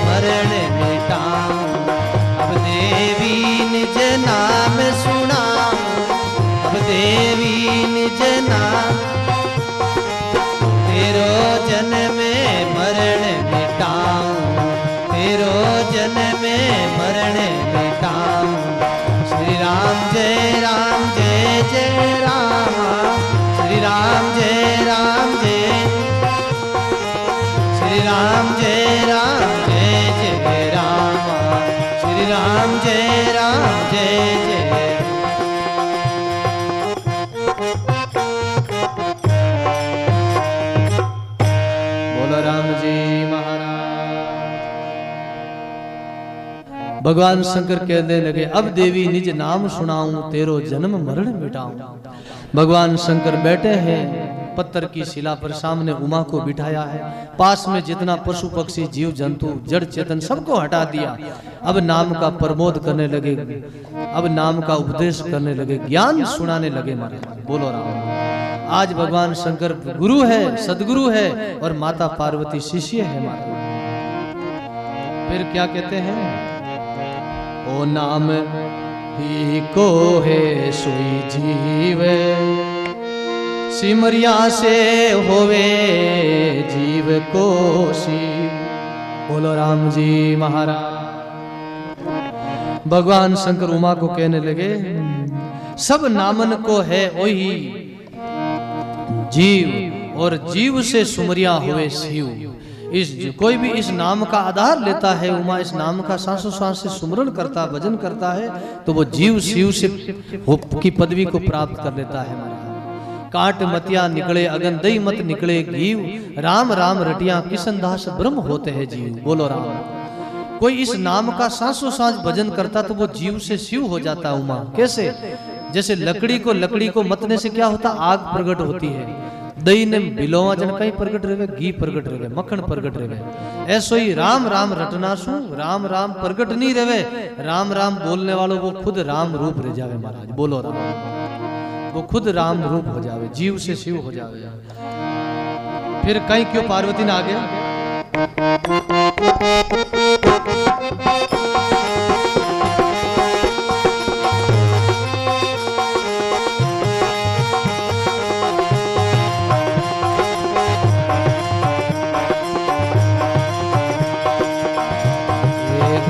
मरण मिटाऊं। अब देवी निज नाम सुनाऊं, अब देवी निज नाम। तेरो जन्मे मरण मिटाऊं, तेरो जन्मे मरण मिटाऊं। श्री राम जय राम जय जय राम, श्री राम जय राम जय, श्री राम जय राम जय जय राम, श्री राम जय राम जय जय। बोलो राम जी महाराज। भगवान शंकर कहने लगे अब देवी निज नाम सुनाऊं, तेरो जन्म मरण मिटाऊं। भगवान शंकर बैठे हैं पत्थर की शिला पर, सामने उमा को बिठाया है, पास में जितना पशु पक्षी जीव जंतु जड़ चेतन सबको हटा दिया। अब नाम का प्रमोद करने लगे, अब नाम का उपदेश करने लगे, ज्ञान सुनाने लगे महाराज। बोलो राम। आज भगवान शंकर गुरु है, सदगुरु है, और माता पार्वती शिष्य है महाराज। फिर क्या कहते हैं, ओ नाम ही को है सोई जीव, सिमरिया से होवे जीव को शिव। बोलो राम जी महाराज। भगवान शंकर उमा को कहने लगे सब नामन को है वही जीव, और जीव से सुमरिया हुए शिव। इस कोई भी इस नाम का आधार लेता है, उमा इस नाम का सांसों सांस से सुमरण करता, भजन करता है, तो वो जीव शिव से की पदवी को प्राप्त कर लेता है महाराज। काट मतिया निकले अगन, दई मत निकले घीव, राम राम रटिया किशन दास ब्रह्म होते हैं जीव। बोलो राम। कोई इस नाम का सांसों सांस भजन करता तो वो जीव से शिव हो जाता। उमा कैसे, जैसे लकड़ी को मतने से क्या होता, आग प्रकट होती है। दही ने बिलोवा जन कहीं प्रकट रहे, घी प्रकट रहे, मक्खन प्रकट रहे, ऐसो ही राम राम रटना सु राम राम प्रकट नहीं रहे। राम राम बोलने वालों वो खुद राम रूप रह जावे महाराज। बोलो राम। वो खुद राम रूप हो जावे, जीव से शिव हो जावे। फिर कहीं क्यों पार्वती ने आगे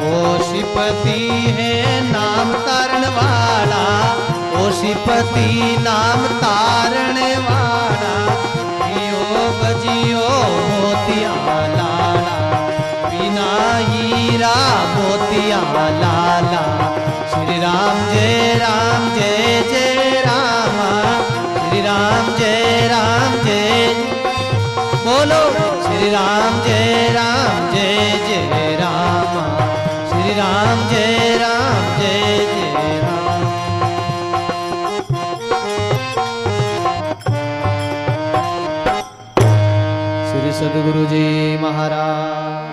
ओशीपति है नाम तारण वाला, ओशीपति नाम तारण वाला, जियो बजियो मोतिया लाला, बिना हीरा मोतिया लाला। श्री राम जय जय राम, श्री राम जय, बोलो श्री राम जय जय राम, श्री राम जय जय राम। श्री सद्गुरु जी महाराज।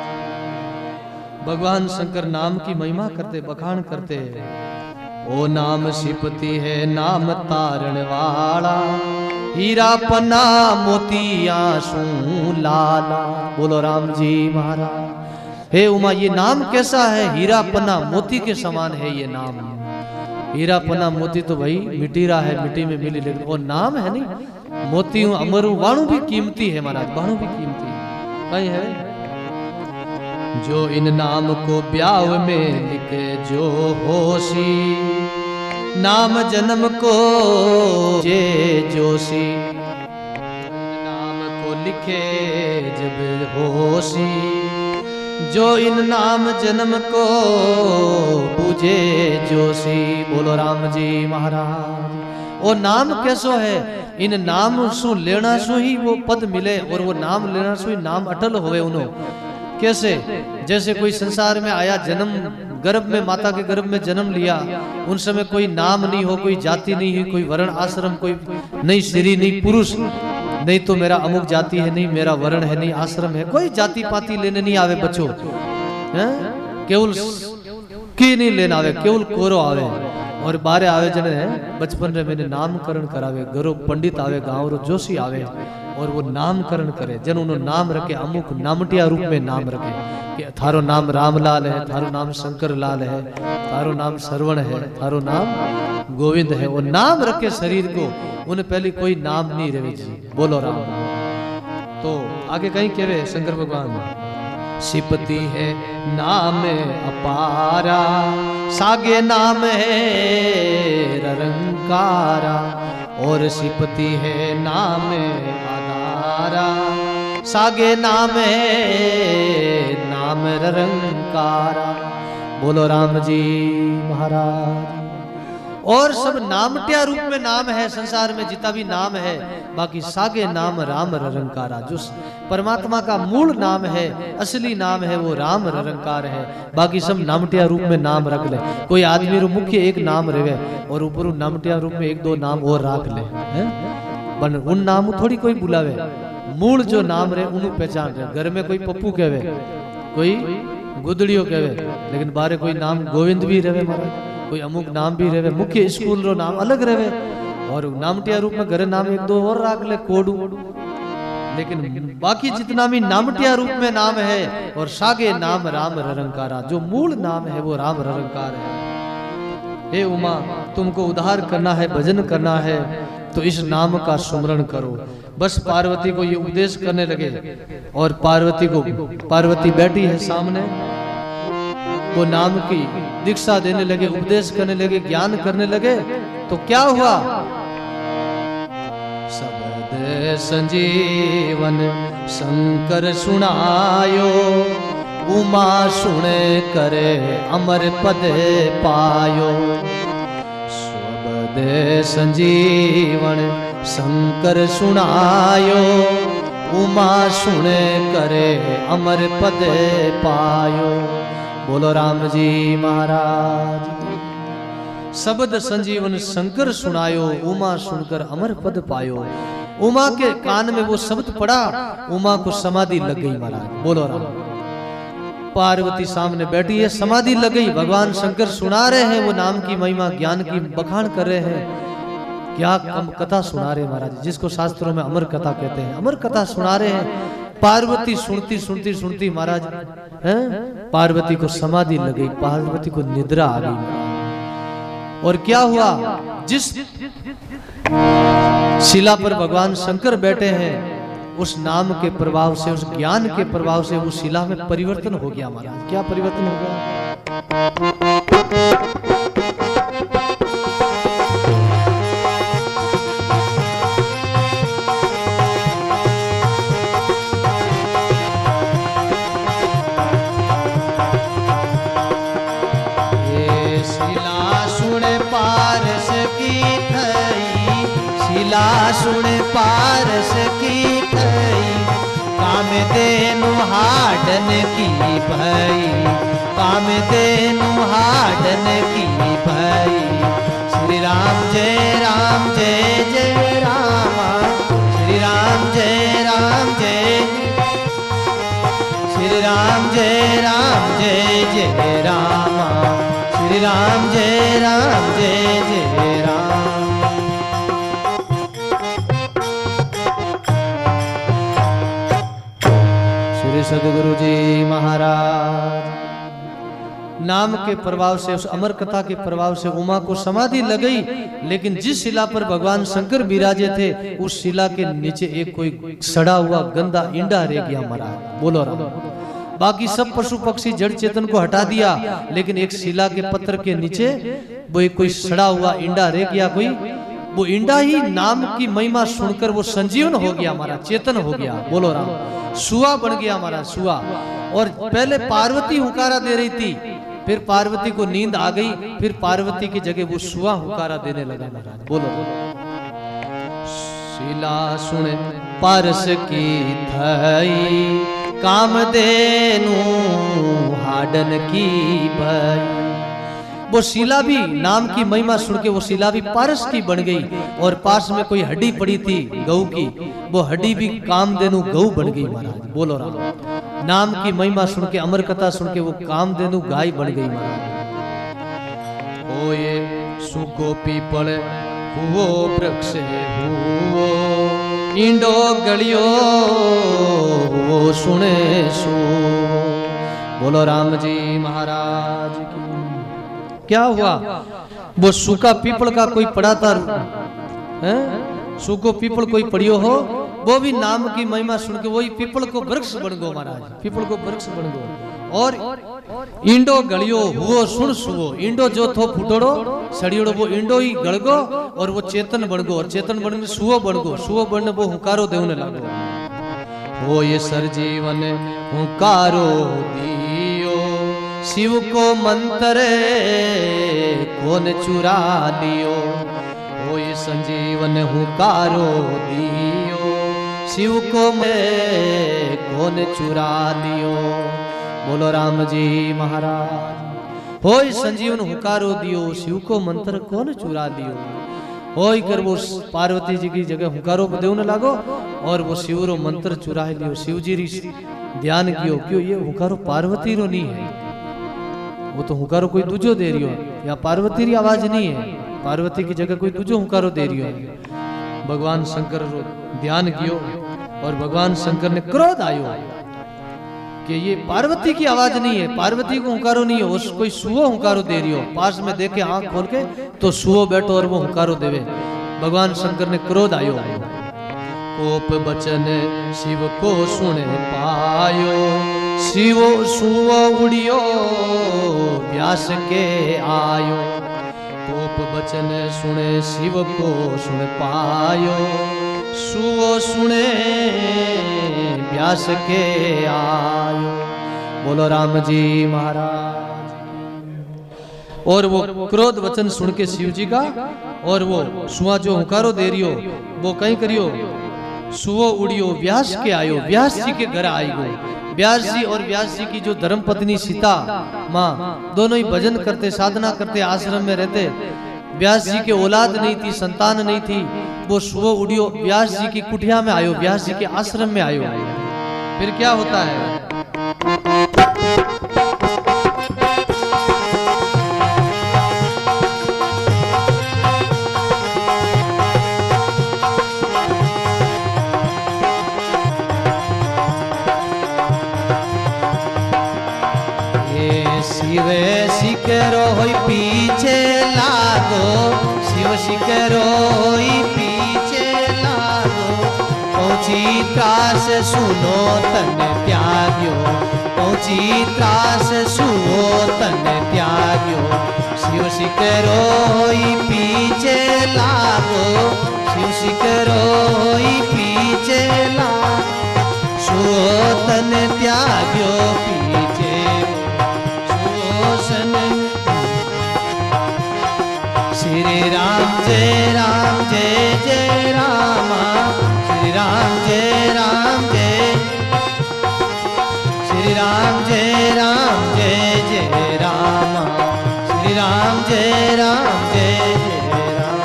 भगवान शंकर नाम की महिमा करते, बखान करते। ओ नाम शिपति है नाम तारण वाला, हीरा पन्ना मोतिया सू लाला। बोलो राम जी महाराज। हे उमा, ये नाम कैसा है, हीरा पन्ना मोती के समान है ये नाम। हीरा पन्ना मोती तो भाई मिट्टी रहा है, मिट्टी में मिली, लेकिन वो नाम है नहीं। मोती अमरू वाणु भी कीमती है महाराज, वाणु भी कीमती है। कहीं है जो इन नाम को ब्याव में लिखे जो होशी, नाम जन्म को जे जोशी, नाम को लिखे जब होशी, जो इन नाम जन्म को पूजे जोशी। बोलो राम जी महाराज। वो नाम कैसो है, इन नाम सु लेना सु ही वो पद मिले, और वो नाम लेना सु ही नाम अटल होवे उनो। कैसे, जैसे कोई संसार में आया, जन्म गर्भ में, माता के गर्भ में जन्म लिया, उन समय कोई नाम नहीं हो, कोई जाति नहीं है, कोई वर्ण आश्रम, कोई नहीं स्त्री नहीं पुरुष, नहीं तो मेरा अमुक जाति है, नहीं मेरा वर्ण है, नहीं आश्रम है, कोई जाति पाति लेने नहीं आवे बच्चों। केवल की नहीं लेना आवे, केवल कोरो आवे। और बारे आवे जने बचपन रे मैंने नामकरण करावे, घरों पंडित आवे, गाँव रो जोशी आवे और वो नामकरण करे। जन उन्होंने नाम रखे, अमुक नामटिया रूप में नाम रखे कि थारो नाम रामलाल है, थारो नाम शंकर लाल है, थारो नाम श्रवण है, थारो नाम गोविंद है। वो नाम रखे शरीर को, उन्हें पहले कोई नाम नहीं रहे जी। बोलो राम। तो आगे कहीं कहे शंकर भगवान, सिपति है नाम अपारा, सागे नाम है रंकारा, और सिपति है नाम आधारा, सागे नाम है नाम रंकारा। बोलो राम जी महाराज। और सब नामटिया रूप में नाम है संसार में, जितना भी नाम है, बाकी सागे नाम राम रंकारा। जो परमात्मा का मूल नाम है, असली नाम है, वो राम रंकार है। बाकी सब नामटिया रूप में नाम रख ले। कोई आदमी रो मुख्य एक नाम रहे और ऊपर नामटिया रूप में एक दो नाम और रख ले, बन उन नाम थोड़ी कोई बुलावे। मूल जो नाम रहे उन्हें पहचान रहे। घर में कोई पप्पू कहवे, कोई गुदड़ियो कहवे, लेकिन बारे कोई नाम गोविंद भी रहे महाराज, कोई अमुक नाम भी रहे। मुख्य स्कूल रो नाम अलग रहे और नामटिया रूप में घरे नाम एक दो और रख ले, कोडू। लेकिन बाकी जितना भी नामटिया रूप में नाम है और सागे नाम राम रंकारा, जो मूल नाम है वो राम रंकार है। हे उमा, तुमको उद्धार करना है, भजन करना है, तो इस नाम का सुमरण करो। बस पार्वती को ये उपदेश करने लगे और पार्वती बैठी है सामने, वो नाम की दीक्षा देने लगे, उपदेश करने लगे, ज्ञान करने लगे। तो क्या हुआ? शब्द संजीवन शंकर सुनायो, उमा सुने करे अमर पद पायो। शब्द संजीवन शंकर सुनायो, उमा सुने करे अमर पद पायो। बोलो राम जी महाराज। शब्द संजीवन शंकर सुनायो, उमा सुनकर अमर पद पायो। उमा के कान में वो शब्द पड़ा, उमा को समाधि लग गई महाराज। बोलो राम। पार्वती सामने बैठी है, समाधि लग गई। भगवान शंकर सुना रहे हैं वो नाम की महिमा, ज्ञान की बखान कर रहे हैं। क्या कथा सुना रहे महाराज, जिसको शास्त्रों में अमर कथा कहते हैं। अमर कथा सुना रहे हैं। पार्वती सुनती सुनती सुनती महाराज पार्वती को समाधि लग गई, पार्वती को निद्रा आ गई। और क्या हुआ? जिस शिला पर भगवान शंकर बैठे हैं, उस नाम के प्रभाव से, उस ज्ञान के प्रभाव से उस शिला में परिवर्तन हो गया महाराज। क्या परिवर्तन हो गया? सुन पारस की थई, काम देनु हाडन की भई, काम देनु हाडन की भई। श्री राम जय राम जय जय राम, श्री राम जय राम जय, श्री राम जय राम जय जय राम, श्री राम जय राम जय जय राम। सदगुरु जी महाराज। नाम के प्रभाव से, उस अमर कथा के प्रभाव से उमा को समाधि लग गई। लेकिन जिस शिला पर भगवान शंकर विराजे थे, उस शिला के नीचे एक कोई सड़ा हुआ गंदा इंडा रह गया महाराज। बोलो राम। बाकी सब पशु पक्षी जड़ चेतन को हटा दिया, लेकिन एक शिला के पत्थर के नीचे वो एक कोई सड़ा हुआ इंडा रह गया। कोई वो इंडा ही नाम की महिमा सुनकर वो संजीवन हो गया हमारा, चेतन हो गया। बोलो राम। सुआ बन गया हमारा, सुआ। और पहले पार्वती हुकारा दे रही थी, फिर पार्वती को नींद आ गई, फिर पार्वती की जगह वो सुआ हुकारा देने लगा महाराज। बोलो। शिला सुन पारस की थई, काम देनु हाडन की भई। वो शिला भी नाम की महिमा सुन के वो शिला भी पारस की बन गई। और पास में कोई हड्डी पड़ी थी गऊ की, वो हड्डी भी कामधेनु गऊ बन गई महाराज। बोलो राम। नाम की महिमा सुन के, अमर कथा सुन के वो कामधेनु गाय बन गई महाराज। ओए सूको पीपल हुओ वृक्ष हुओ ईंडो गलियो हुओ सुने सो। बोलो राम जी महाराज की। क्या हुआ? वो सूखा पीपल का कोई पड़ा था, सूखो पीपल कोई पड़ियो हो, वो भी नाम की महिमा सुन के वही पीपल को वृक्ष बन गो महाराज, पीपल को वृक्ष बन गो। और ईंडो गलियो हुओ सुन सुओ, ईंडो जो थो फुटोड़ो सड़ियोड़ो वो ईंडो ही गड़ गो और वो चेतन बन गो, और चेतन बन में सुओ बन गो, सुओ बन वो हुकारो देवने लागो। हो ये सरजीवन हुकारो दियो, शिव को मंत्र कौन चुरा लियो। हो ये संजीवन हुकारो दियो, शिव को मैं कौन चुरा लियो। बोलो राम जी महाराज। होय संजीवन हुकारो दियो, शिव को मंत्र कौन चुरा लियो। होय कर वो पार्वती जी की जगह हुकारो देवने लागो और वो शिव रो मंत्र चुरा लियो। शिव जी री ध्यान कियो, क्यों ये हुकारो पार्वती रो नहीं है, वो तो हुकारो कोई दूजो दे रियो है, या पार्वती री आवाज नहीं है, पार्वती की जगह कोई दूजो हुकारो दे रियो है। भगवान शंकर रो ध्यान कियो और भगवान शंकर ने क्रोध आयो कि ये पार्वती की आवाज नहीं है, पार्वती को हुंकारो नहीं है, उस कोई सुओ हुंकारो दे रही हो। पास में देखे आंख खोल के तो सुओ बैठो और वो हुंकारो देवे। भगवान शंकर ने क्रोध आयो, कोप बचन शिव को सुने पायो, शिव सुओ उड़ियो व्यास के आयो। कोप बचन सुने शिव को सुन पायो, सुओ सुने व्यास के आयो। बोलो राम जी महाराज। और वो क्रोध वचन सुन के शिव जी का, और वो सुआ जो हुकारो दे रियो वो कहीं करियो, सुओ उड़ियो व्यास के आयो, व्यास जी के घर आई गो। व्यास जी और व्यास जी की जो धर्म पत्नी सीता माँ दोनों ही भजन करते, साधना करते, आश्रम में रहते। व्यास जी के औलाद नहीं थी, संतान नहीं थी, वो सुओ उड़ियो व्यास जी की कुटिया में आयो, व्यास जी के आश्रम में आयो। फिर क्या होता है? शिव शिकरो होई पीछे लागो, शिव शिकरो होई पीछे लागो। पहुंची त्रास सुनो तन त्याग्यो, पहुंची त्रास सुनो तन त्याग्यो। शिव शिकरो होई पीछे लागो, शिव शिकरो होई पीछे लागो। सुओ तन त्याग्यो पीछे श्री राम जय राम जय जय राम, श्री राम जय राम जय, श्री राम जय राम जय जय राम, श्री राम जय राम जय जय राम।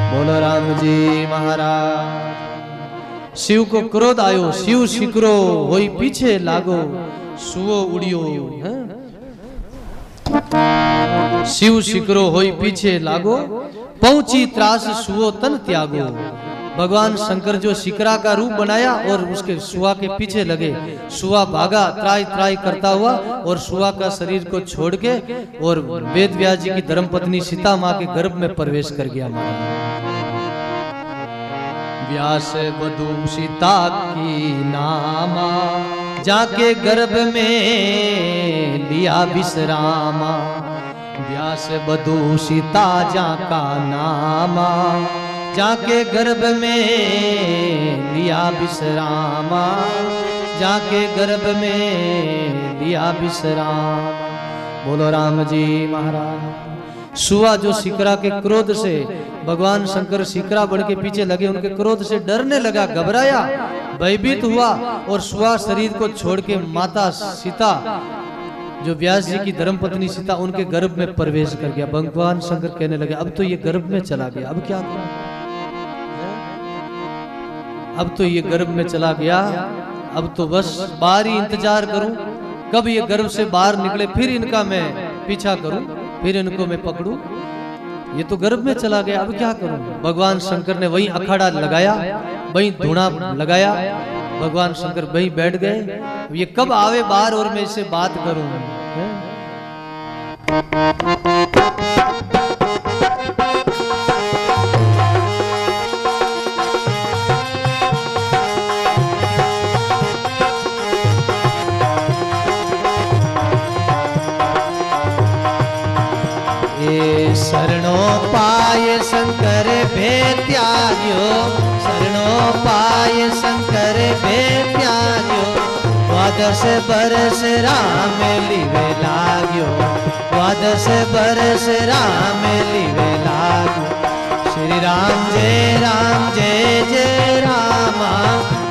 बोलो राम जी महाराज। शिव को क्रोध आयो, शिव शिकरो होई पीछे लागो, सुओ उड़ियो। शिव शिकरो होई पीछे लागो, पहुंची त्रास सुओ तन त्यागो। भगवान शंकर जो शिकरा का रूप बनाया और उसके सुआ के पीछे लगे। सुआ भागा त्राई त्राई करता हुआ और सुआ का शरीर को छोड़ के और वेद व्यास जी की धर्मपत्नी सीता माँ के गर्भ में प्रवेश कर गया। व्यास वधु सीता की नामा, जाके गर्भ में लिया विश्रामा। व्यास वधु सीता जाका नामा, जाके गर्भ में लिया विश्रामा, जाके गर्भ में लिया विश्राम। बोलो राम जी महाराज। सुआ जो शिकरा के क्रोध से, भगवान शंकर शिकरा बढ़ के पीछे लगे, उनके क्रोध से डरने लगा, घबराया, भयभीत हुआ और सुआ शरीर को छोड़ के माता सीता जो व्यास जी की धर्मपत्नी सीता उनके गर्भ में प्रवेश कर गया। भगवान शंकर कहने लगे अब तो ये गर्भ में चला गया, अब क्या करूं? अब तो ये गर्भ में चला गया, अब तो बस बाहर ही इंतजार करूं, कब ये गर्भ से बाहर निकले फिर इनका मैं पीछा करूं, फिर इनको मैं पकड़ूं। ये तो गर्भ में चला गया, अब क्या करूं। भगवान शंकर ने वहीं अखाड़ा लगाया, वहीं धूना लगाया, भगवान शंकर वहीं बैठ गए। ये कब आवे बाहर और मैं इससे बात करूं। शरणो पाय शंकर भेत्याग्यो, शरणो पाय शंकर भेत्याग्यो। द्वादश बरस राम लिवे लाग्यो, द्वादश बरस राम लिवे लाग्यो। श्री राम जय जय रामा,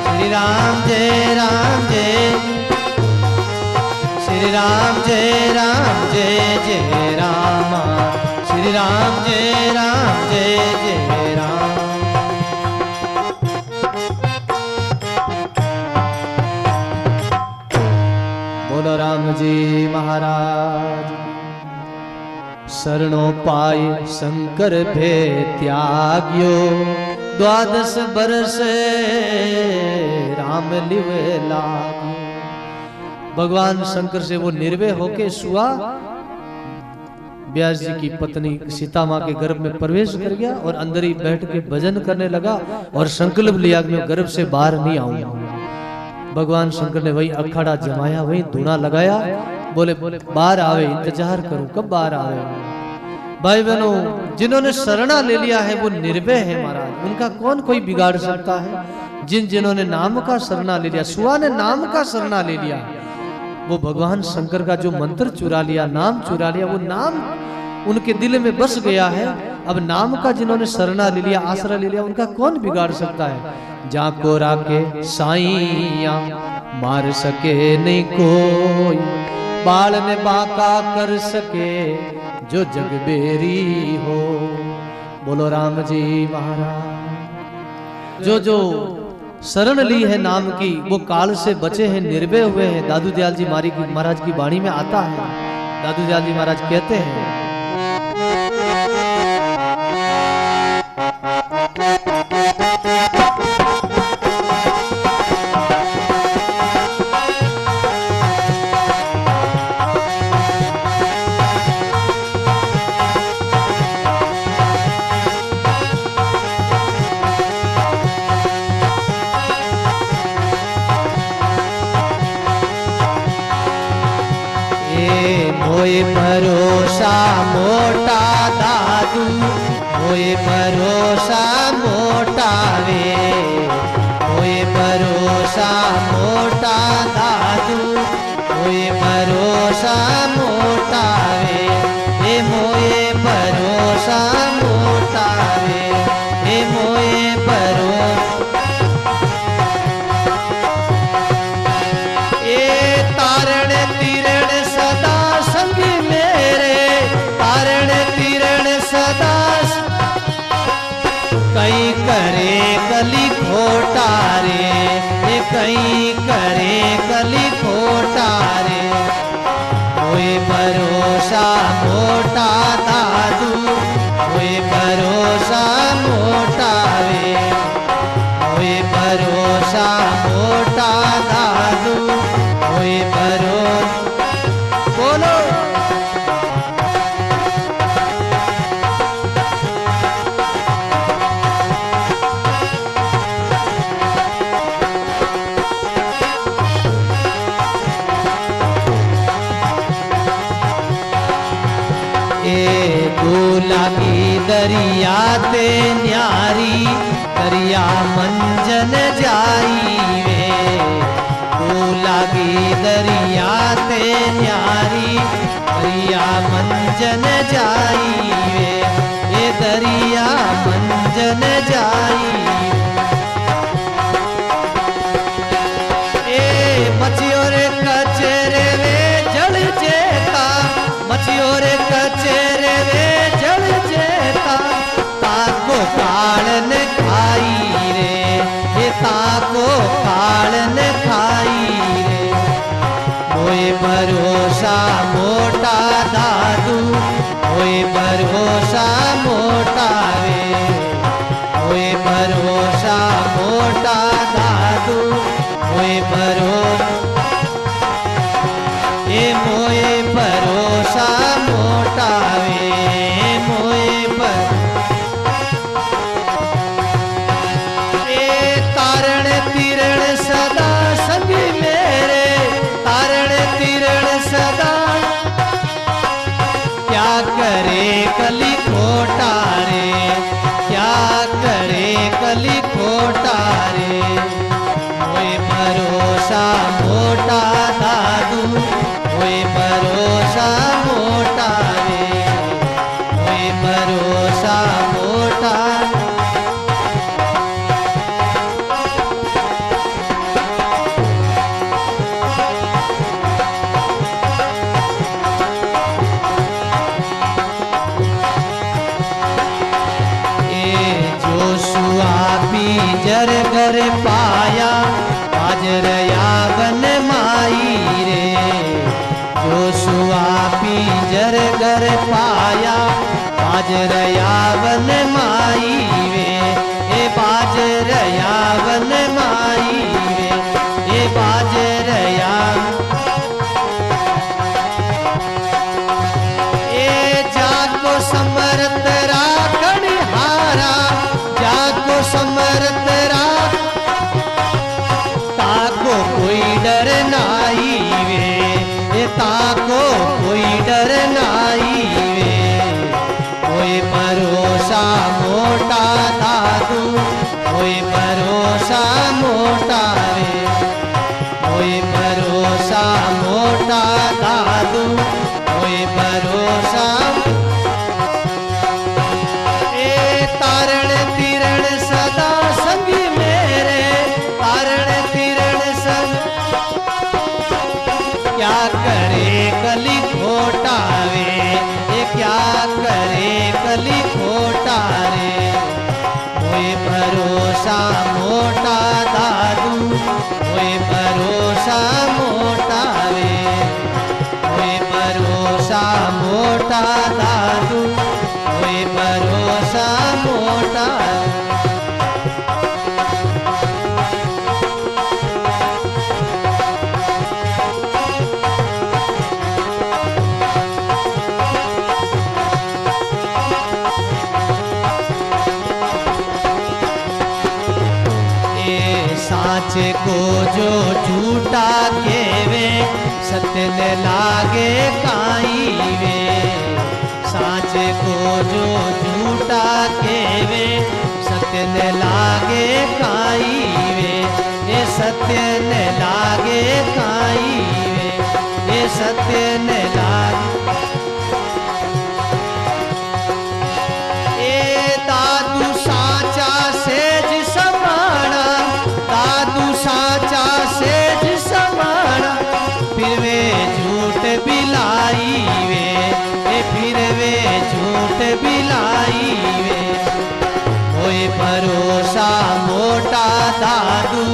श्री राम जय श्री राम जय जय रामा, श्री राम जय जय राम। बोलो राम जी महाराज। शरणों पाए शंकर भे त्याग्यो, द्वादश बरस राम लिवे लाग्यो। भगवान शंकर से वो निर्भय होके सुआ, व्यास जी की पत्नी सीता माँ के गर्भ में प्रवेश कर गया और अंदर ही बैठ के भजन करने लगा और संकल्प लिया कि मैं गर्भ से बाहर नहीं आऊंगा। भगवान शंकर ने वही अखाड़ा जमाया, वही धूना लगाया, बोले बाहर आवे, इंतजार करूं कब बाहर आवे। भाई बहनों, जिन्होंने शरणा ले लिया है वो निर्भय है महाराज, उनका कौन कोई बिगाड़ सकता है। जिन्होंने नाम का शरणा ले लिया, सुआ ने नाम का शरणा ले लिया, वो भगवान शंकर का जो मंत्र चुरा लिया, नाम चुरा लिया, वो नाम उनके दिल में बस गया है। अब नाम का जिन्होंने शरणा ले लिया, आसरा ले लिया, उनका कौन बिगाड़ सकता है। जाको राके साईया मार सके नहीं कोई, बाल ने बाका कर सके जो जग बेरी हो। बोलो राम जी महाराज। जो शरण ली है नाम की, वो काल से बचे हैं, निर्भय हुए हैं। दादू दयाल जी महाराज की वाणी में आता है, दादू दयाल जी महाराज कहते हैं, मोए भरोसा मोटा दादू, मोए भरोसा मोटा वे, मोए भरोसा मोटा दादू, मोए भरोसा मोटा वे, हे मोए भरोसा मोटा वे, हे मोए भरोसा। ए तारण तीरण सदा संग मेरे, तारण तीरण सदा कहीं करे कली खोटा रे, कहीं करे कली खोटा रे। कोई भरोसा मोटा दादू, कोई भरोसा मोटा वे, कोई भरोसा मोटा दादू, कोई भरोसा। बोलो लागी दरिया ते न्यारी, दरिया मंजन जाई वे, लागी दरिया ते न्यारी, दरिया मंजन जाई वे, ये दरिया मंजन जाई। ए मछियो रे कचरे वे जल जेता, मछियो रे कचरे वे जल जेता, ताको काल ने खाई रे, ये ताको काल ने खाई रे। मोए भरोसा मोटा दादू मोए भरोसा मोटा वे तारण तीरण सदा संगी मेरे तारण तीरण सदा क्या करे कली खोटा रे क्या करे कली खोटा रे मोए भरोसा मोटा दादू मोए भरोसा मोटा रे मोए भरोसा मोटा जर घर पाया बाजर यावन माई रे जोशुआ पिंजर घर पाया बाजर यावन माई वे ए बाजर यावन माई वे ए बाजर ए जाको समर्थ राखण हारा जाको समर्थ ताको कोई डर नाई वे ताको कोई डर नाई वे कोई भरोसा मोटा दादू कोई भरोसा मोटा वे कोई भरोसा मोटा दादू कोई भरोसा तारण तीरण सदा संगी मेरे तारण तीरण सदा क्या करे कली खोटा वे ये क्या करे कली खोटा रे कोई भरोसा मोटा दादू कोई भरोसा मोटा वे कोई भरोसा मोटा दादू कोई भरोसा मोटा साच को जो झूठा केवे सत्य न लागे काई वे साच को जो झूठा केवे सत्य न लागे काई वे ये सत्य न लागे काई वे ये सत्य न लागे ए दादू साचा सेज समाना दादू साचा सेज समाना फिर वे झूठ बिलाई वे फिर वे झूठ बिलाई वे कोई भरोसा मोटा दादू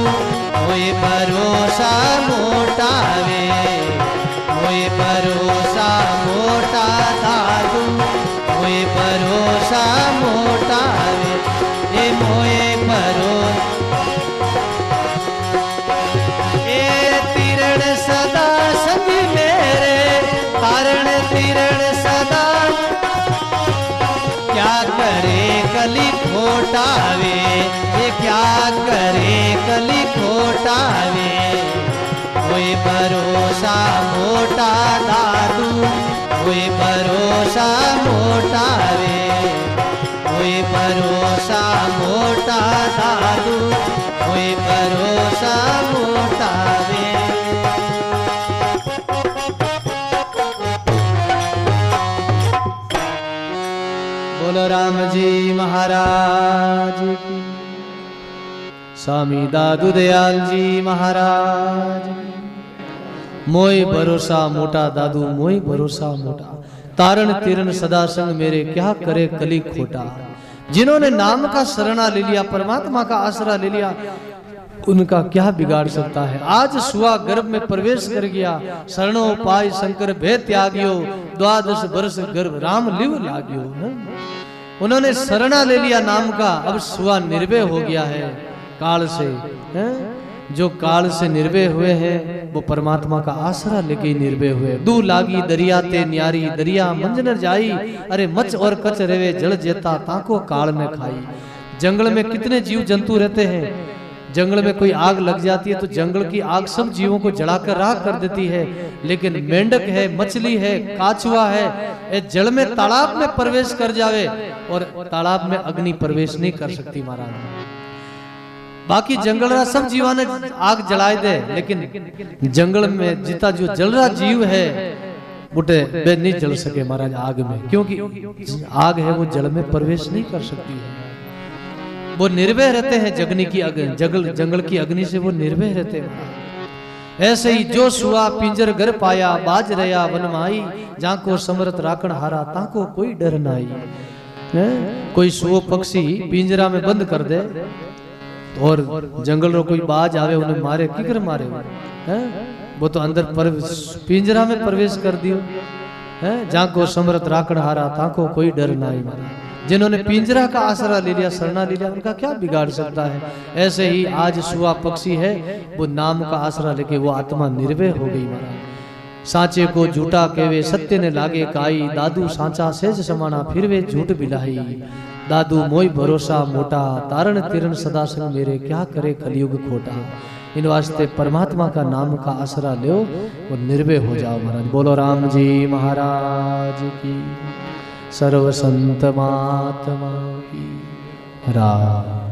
कोई भरोसा मोटा वे कोई भरोसा मोटा दादू कोई भरोसा मोटा वे ये मोए भरोसा तीरण सदा संग मेरे तारण तीरण सदा क्या करे कली खोटा वे ये क्या करे कली खोटा वे कोई भरोसा मोटा दादू कोई भरोसा मोटा वे कोई भरोसा मोटा दादू कोई भरोसा मोटा वे बोलो राम जी महाराज की स्वामी दादू दयाल जी महाराज मोय भरोसा मोटा दादू मोय भरोसा मोटा तारण तीरण सदा संग मेरे क्या करे कली खोटा जिन्होंने नाम का शरणा ले लिया परमात्मा का आसरा ले लिया उनका क्या बिगाड़ सकता है। आज सुआ गर्भ में प्रवेश कर गया शरणो पाई शंकर भय त्यागियो 12 वर्ष गर्भ राम लिव लाग्यो। उन्होंने शरणा ले लिया नाम का अब सुआ निर्भय हो गया है। काल से हैं? जो काल से निर्भय हुए हैं वो परमात्मा का आसरा लेके ही निर्भय हुए। दू लागी दरिया ते न्यारी दरिया मंजनर जाई, अरे मच और कच रेवे जल जेता ताको काल ने खाई। जंगल में कितने जीव जंतु रहते हैं, जंगल में कोई आग लग जाती है तो जंगल की आग सब जीवों को जलाकर राख कर देती है, लेकिन मेंढक है, मछली है, काचुआ है, ये जल में तालाब में प्रवेश कर जावे और तालाब में अग्नि प्रवेश नहीं कर सकती महाराज। बाकी जंगल रा सब जीवा ने आग जलाए दे, लेकिन जंगल में जितना जो जल रहा जीव है बुटे वे नहीं जल सके महाराज आग में, क्योंकि आग है वो जल में प्रवेश नहीं कर सकती है। वो निर्भय रहते हैं जगनी की अग्नि, जंगल की अग्नि से वो निर्भय रहते हैं। ऐसे ही जो सुआ पिंजर घर पाया बाज रया वन माई, जाको समरत राखण हारा ताको कोई डर नाई। कोई सुओ पक्षी पिंजरा में बंद कर दे और जंगल रो कोई बाज आवे उन्हें मारे, किकर मारे हैं? वो तो अंदर पिंजरा में प्रवेश कर दियो है। जाको समरत राखण हारा ताको कोई डर नाई। जिन्होंने पिंजरा का आसरा ले लिया, शरणा ले लिया, उनका क्या बिगाड़ सकता है। ऐसे ही आज सुआ पक्षी है वो नाम का आसरा लेके वो आत्मा निर्भय हो गई महाराज। सांचे को झूठा केवे सत्य ने लागे काई, दादू सांचा सेज समाना फिर वे झूठ बिलाई। दादू मोई भरोसा मोटा तारण तिरण सदा संग मेरे, क्या करे कलयुग खोटा। इन वास्ते परमात्मा का नाम का आसरा लो वो निर्भय हो जाओ महाराज। बोलो राम जी महाराज की, सर्व संत महात्मा की राम।